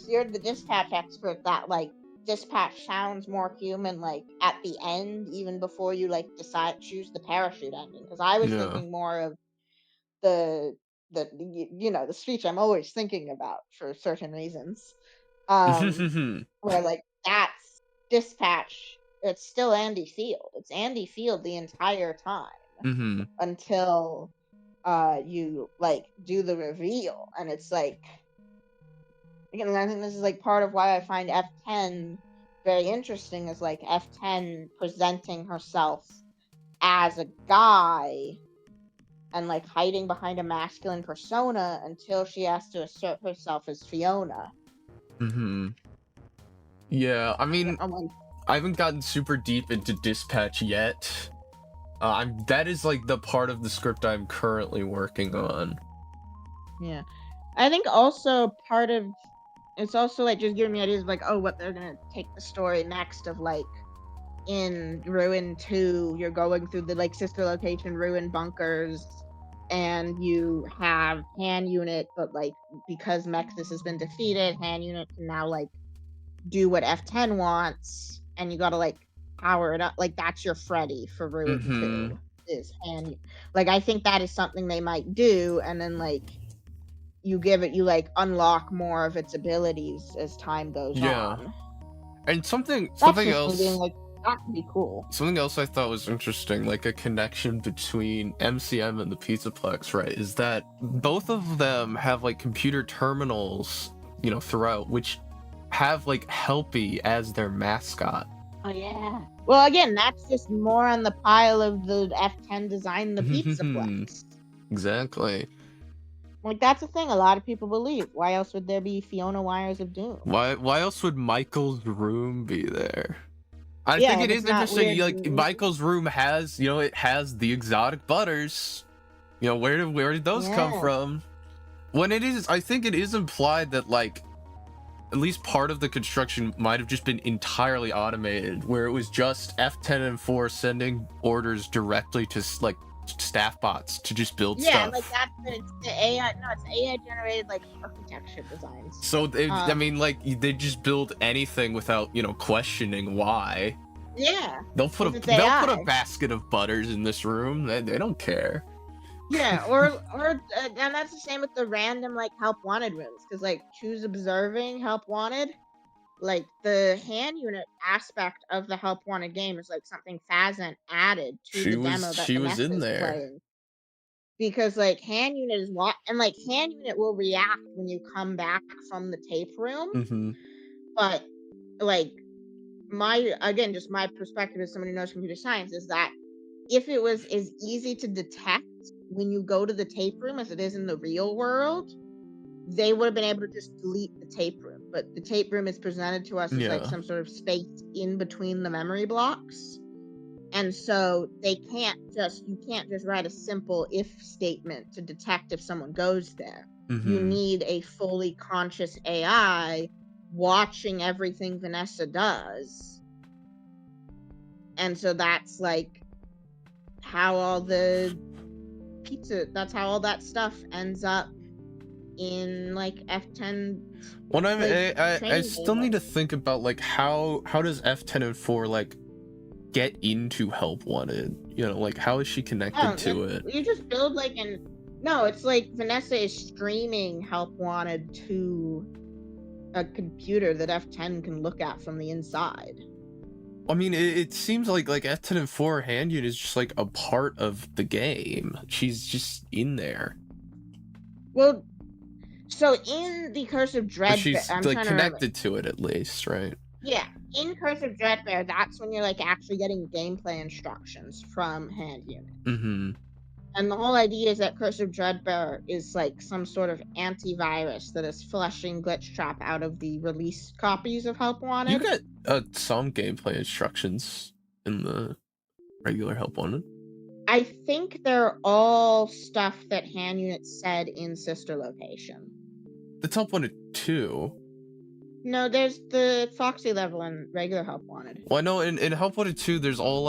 you're the Dispatch expert, that like Dispatch sounds more human like at the end, even before you like choose the parachute ending, because I was thinking more of the the speech I'm always thinking about for certain reasons. Where like that's Dispatch, it's still Andy Field. It's Andy Field the entire time until you like do the reveal, and it's like, again, I think this is like part of why I find F10 very interesting, is like F10 presenting herself as a guy and like hiding behind a masculine persona until she has to assert herself as Fiona. Yeah, I mean, I haven't gotten super deep into Dispatch yet. That is like the part of the script I'm currently working on. Yeah, I think also part of it's also like just giving me ideas of like, oh, what they're gonna take the story next, of like in Ruin 2, you're going through the like sister location Ruin bunkers, and you have HandUnit, but like because Mexis has been defeated, HandUnit can now like do what F10 wants, and you gotta like power it up. Like that's your Freddy for Ruin 2 is HandUnit. Like I think that is something they might do, and then like you like unlock more of its abilities as time goes on. And something else being, like, that could be cool. Something else I thought was interesting, like a connection between MCM and the Pizzaplex, right, is that both of them have like computer terminals, throughout, which have like Helpy as their mascot. Oh yeah. Well, again, that's just more on the pile of the F10 design, the Pizzaplex. Exactly. Like that's the thing a lot of people believe. Why else would there be Fiona Wires of Doom? Why else would Michael's room be there? I think it is interesting. Like Michael's room has, it has the exotic butters. Where did those come from? I think it is implied that like at least part of the construction might have just been entirely automated, where it was just F10 and 4 sending orders directly to like staff bots to just build stuff. Yeah, like that's the AI. No, it's AI generated like architecture designs. So I mean, like they just build anything without questioning why. Yeah, they'll put a basket of butters in this room. They don't care. Yeah, or and that's the same with the random like help wanted rooms, because like choose observing help wanted. Like the HandUnit aspect of the help wanted game is like something Fazant added to the demo that she was in there. Playing. Because like HandUnit is and like HandUnit will react when you come back from the tape room. But like my perspective as someone who knows computer science is that if it was as easy to detect when you go to the tape room as it is in the real world, they would have been able to just delete the tape room. But the tape room is presented to us as like some sort of space in between the memory blocks. And so you can't just write a simple if statement to detect if someone goes there. You need a fully conscious AI watching everything Vanessa does. And so that's like how all the that's how all that stuff ends up in like F10. Well, I still need to think about like how does F10 and 4 like get into help wanted? Like how is she connected to it? You just build like it's like Vanessa is streaming help wanted to a computer that F10 can look at from the inside. I mean, it seems like F10 and 4 HandUnit is just like a part of the game. She's just in there. Well, so in the Curse of But Dreadbear, she's I'm like trying connected to it at least, right? Yeah, in Curse of Dreadbear, that's when you're like actually getting gameplay instructions from HandUnit. Mm-hmm. And the whole idea is that Curse of Dreadbear is like some sort of antivirus that is flushing Glitchtrap out of the released copies of Help Wanted. You got some gameplay instructions in the regular Help Wanted. I think they're all stuff that HandUnit said in Sister Location. It's Help Wanted 2. No, there's the Foxy level in regular Help Wanted. Well, I know in Help Wanted 2, there's all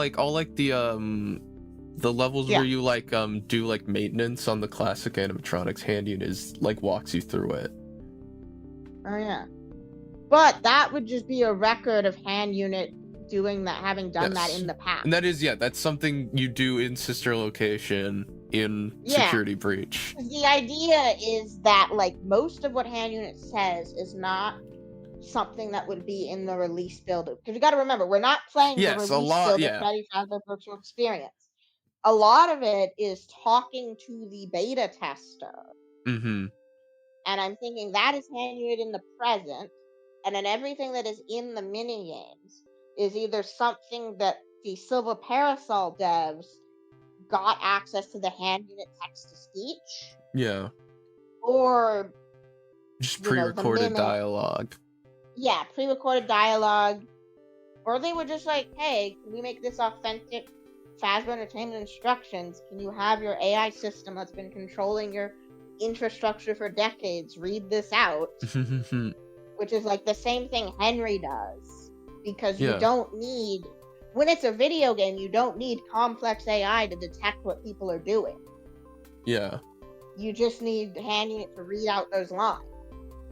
the levels where you do like maintenance on the classic animatronics. HandUnit is like walks you through it. Oh yeah, but that would just be a record of HandUnit doing that, having done that in the past. And that is, that's something you do in Sister Location in Security Breach. The idea is that like most of what HandUnit says is not something that would be in the release build, because you got to remember, we're not playing the release build of Freddy Fazbear Virtual Experience. A lot of it is talking to the beta tester. Mm-hmm. And I'm thinking that is HandUnit in the present, and then everything that is in the mini games is either something that the Silver Parasol devs got access to the HandUnit text-to-speech. Yeah. Or just pre-recorded dialogue. Yeah, pre-recorded dialogue. Or they were just like, hey, can we make this authentic Fazbear Entertainment instructions? Can you have your AI system that's been controlling your infrastructure for decades read this out? Which is like the same thing Henry does. Because you don't need... When it's a video game, you don't need complex AI to detect what people are doing. Yeah. You just need HandUnit to read out those lines.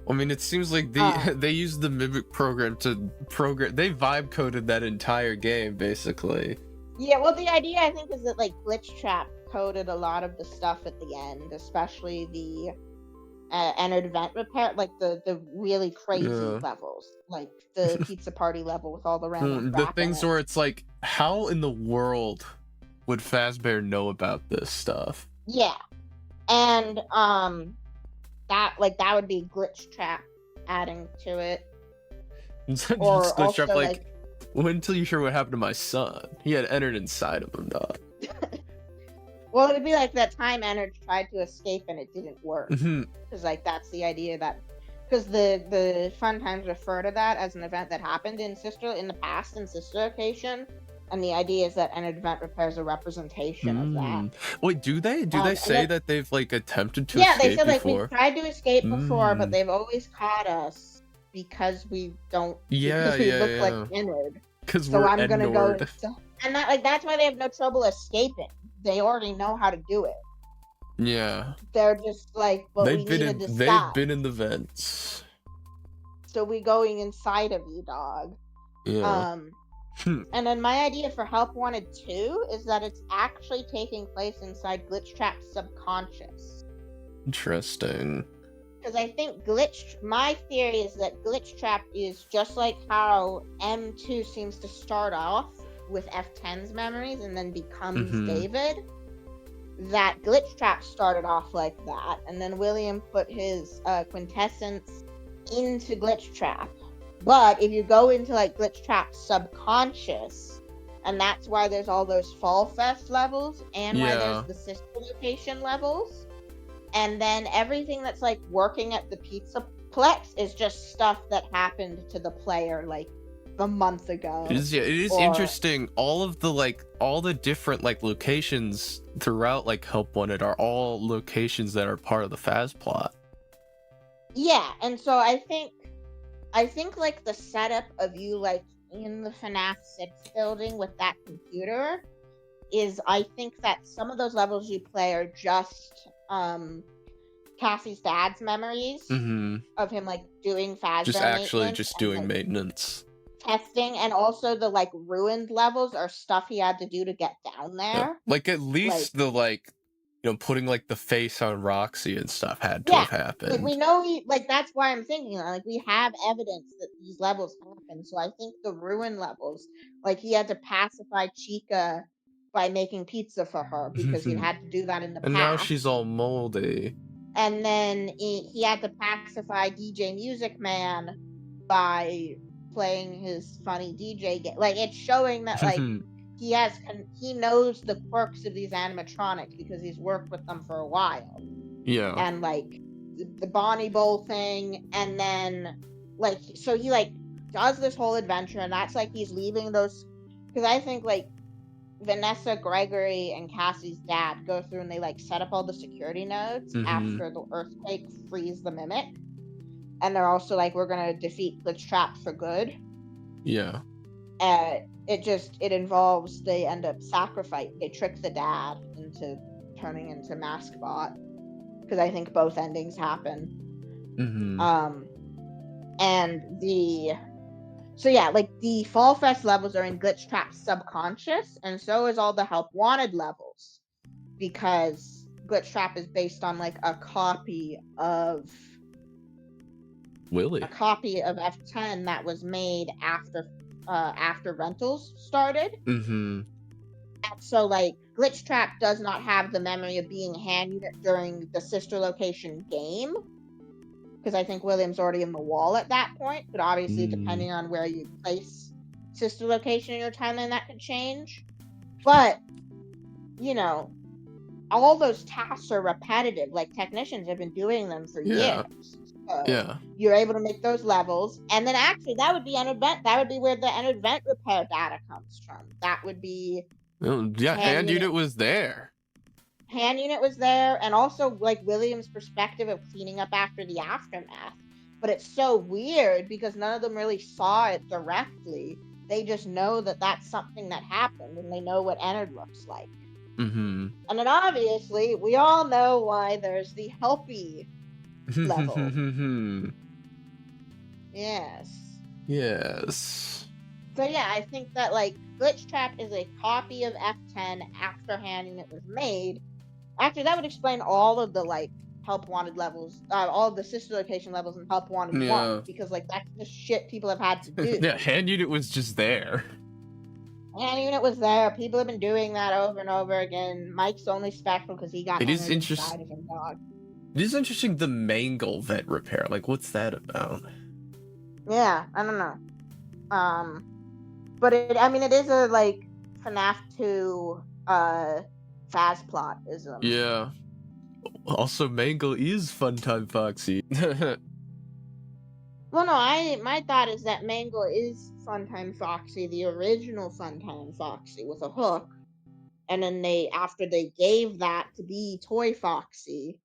I mean, it seems like they used the Mimic program to program... They vibe coded that entire game, basically. Yeah, well, the idea, I think, is that, like, Glitchtrap coded a lot of the stuff at the end, especially the entered event repair, like, the really crazy levels. Like, the pizza party level with all the random the things where it's like, how in the world would Fazbear know about this stuff? Yeah. And, that would be Glitchtrap adding to it. Or Glitchtrap, also, like, wait until you hear what happened to my son. He had entered inside of him, dog. Well, it would be like that time Ennard tried to escape and it didn't work. Because, like, that's the idea that... Because the Fun Times refer to that as an event that happened in the past in Sister Location. And the idea is that an event repairs a representation of that. Wait, do they? Do they say that they've, like, attempted to escape before? Yeah, they said, like, we've tried to escape before, but they've always caught us because we don't... because we look like Ennard. Because we're I'm gonna go... And that's why they have no trouble escaping. They already know how to do it. Yeah. They're just like, but they've been in the vents. So we going inside of you, dog. Yeah. And then my idea for Help Wanted 2 is that it's actually taking place inside Glitchtrap's subconscious. Interesting. Because I think my theory is that Glitchtrap is just like how M2 seems to start off with F10's memories and then becomes David. That Glitchtrap started off like that, and then William put his quintessence into Glitchtrap. But if you go into like Glitchtrap's subconscious, and that's why there's all those Fall Fest levels, and why there's the Sister Location levels, and then everything that's like working at the Pizzaplex is just stuff that happened to the player like a month ago. It is interesting. All the different like locations throughout like Help Wanted are all locations that are part of the Faz plot. Yeah, and so I think like the setup of you like in the FNaF 6 building with that computer is, I think that some of those levels you play are just Cassie's dad's memories of him like doing Fazbear just actually just doing maintenance. Testing, and also the like ruined levels are stuff he had to do to get down there. Like at least the putting like the face on Roxy and stuff had to have happened. Like we know that's why I'm thinking like we have evidence that these levels happen. So I think the ruin levels, like he had to pacify Chica by making pizza for her because he had to do that in the And past. now she's all moldy. And then he had to pacify DJ Music Man by playing his funny DJ game. Like it's showing that like he knows the quirks of these animatronics because he's worked with them for a while. Yeah. And like the Bonnie Bowl thing, and then like so he like does this whole adventure, and that's like he's leaving those, because I think like Vanessa, Gregory, and Cassie's dad go through and they like set up all the security nodes after the earthquake frees the mimic, and they're also like, we're gonna defeat Glitch Trap for good. Yeah. It involves, they end up they trick the dad into turning into Maskbot, because I think both endings happen. Like the Fall Fest levels are in Glitch Trap's subconscious, and so is all the Help Wanted levels, because Glitch Trap is based on like a copy of F10 that was made after rentals started. And so like Glitch Trap does not have the memory of being HandUnit during the sister location game, because I think William's already in the wall at that point, but obviously depending on where you place sister location in your timeline, that could change. But all those tasks are repetitive, like technicians have been doing them for years. So you're able to make those levels, and then actually that would be an event. That would be where the an event repair data comes from. That would be HandUnit was there. HandUnit was there, and also like William's perspective of cleaning up after the aftermath. But it's so weird because none of them really saw it directly. They just know that that's something that happened, and they know what Ennard looks like. And then obviously we all know why there's the Helpy level. Yes. So yeah, I think that like Glitch Trap is a copy of F10 after HandUnit was made. Actually, that would explain all of the like Help Wanted levels, all of the sister location levels in Help Wanted 1, because like that's just shit people have had to do. HandUnit was just there. HandUnit was there. People have been doing that over and over again. Mike's only special because he got inside of his dog. It is interesting, the Mangle vet repair. Like, what's that about? Yeah, I don't know. But it is a like FNaF 2 fast plotism. Yeah. Also, Mangle is Funtime Foxy. Well, no, my thought is that Mangle is Funtime Foxy, the original Funtime Foxy with a hook, and then after they gave that to be Toy Foxy,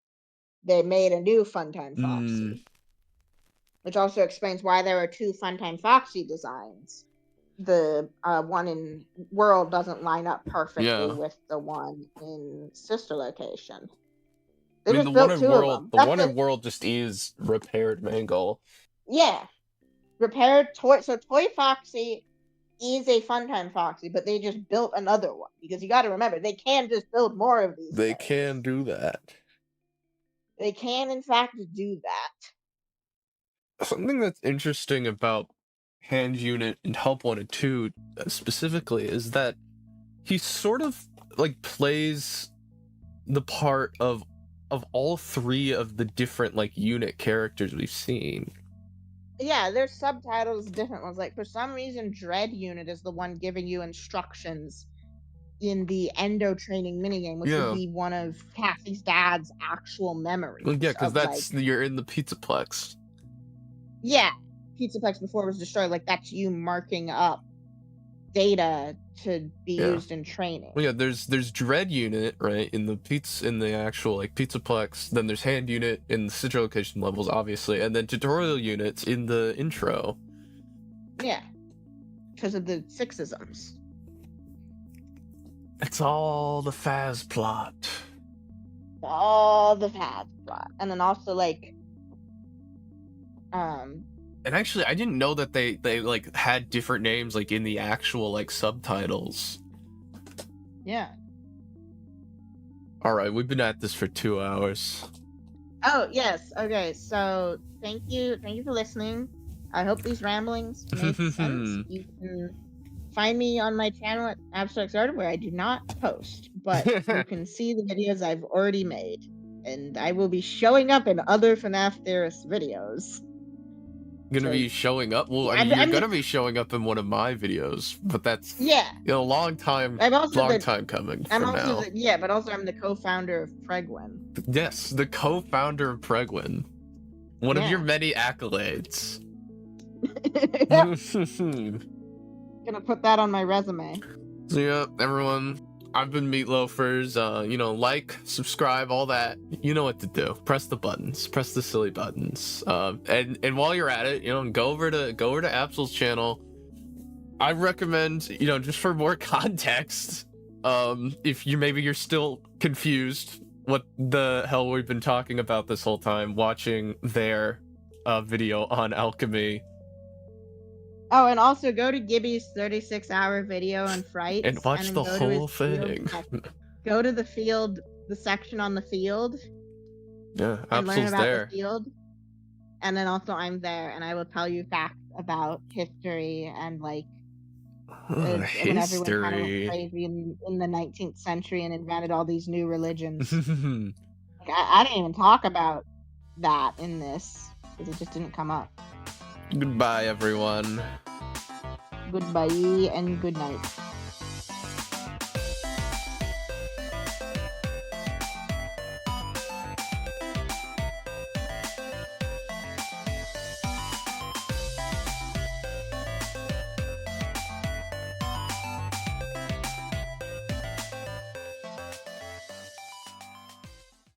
they made a new Funtime Foxy. Which also explains why there are two Funtime Foxy designs. The one in World doesn't line up perfectly with the one in Sister Location. The one in World just is repaired Mangle. Yeah. Repaired Toy. So Toy Foxy is a Funtime Foxy, but they just built another one. Because you got to remember, they can just build more of these. They can do that. They can, in fact, do that. Something that's interesting about HandUnit and Help Wanted 2 specifically is that he sort of like plays the part of all three of the different like unit characters we've seen. Yeah, there's subtitles, different ones. Like for some reason, Dread Unit is the one giving you instructions in the Endo training minigame, which would be one of Cassie's dad's actual memories. Well, yeah, because that's you're in the Pizzaplex. Yeah, Pizzaplex before it was destroyed. Like that's you marking up data to be used in training. Well, yeah, there's Dread Unit right in the actual like Pizzaplex. Then there's HandUnit in the sister location levels, obviously, and then tutorial units in the intro. Yeah, because of the sixisms. It's all the Faz plot. All the Faz plot, and then also like, And actually, I didn't know that they like had different names like in the actual like subtitles. Yeah. All right, we've been at this for 2 hours. Oh, yes. Okay, so thank you for listening. I hope these ramblings made sense. You can find me on my channel at AbsolX Guardian, where I do not post, but you can see the videos I've already made. And I will be showing up in other FNaF Theorist videos. Gonna be showing up? Well, I mean, you're gonna be showing up in one of my videos, but that's a long time coming from now. But also I'm the co-founder of Pregwin. Yes, the co-founder of Pregwin. One of your many accolades. Gonna put that on my resume. So yeah, everyone, I've been Loafers. Like, subscribe, all that. You know what to do. Press the buttons. Press the silly buttons. And while you're at it, go over to Absol's channel. I recommend, just for more context, if you're still confused what the hell we've been talking about this whole time, watching their video on alchemy. Oh, and also go to Gibby's 36-hour video on frights and watch the whole thing. Go to the field, the section on the field. Yeah, and learn about there. The field. And then also I'm there, and I will tell you facts about history and when everyone kind of went crazy in the 19th century and invented all these new religions. I didn't even talk about that in this because it just didn't come up. Goodbye, everyone. Goodbye and good night.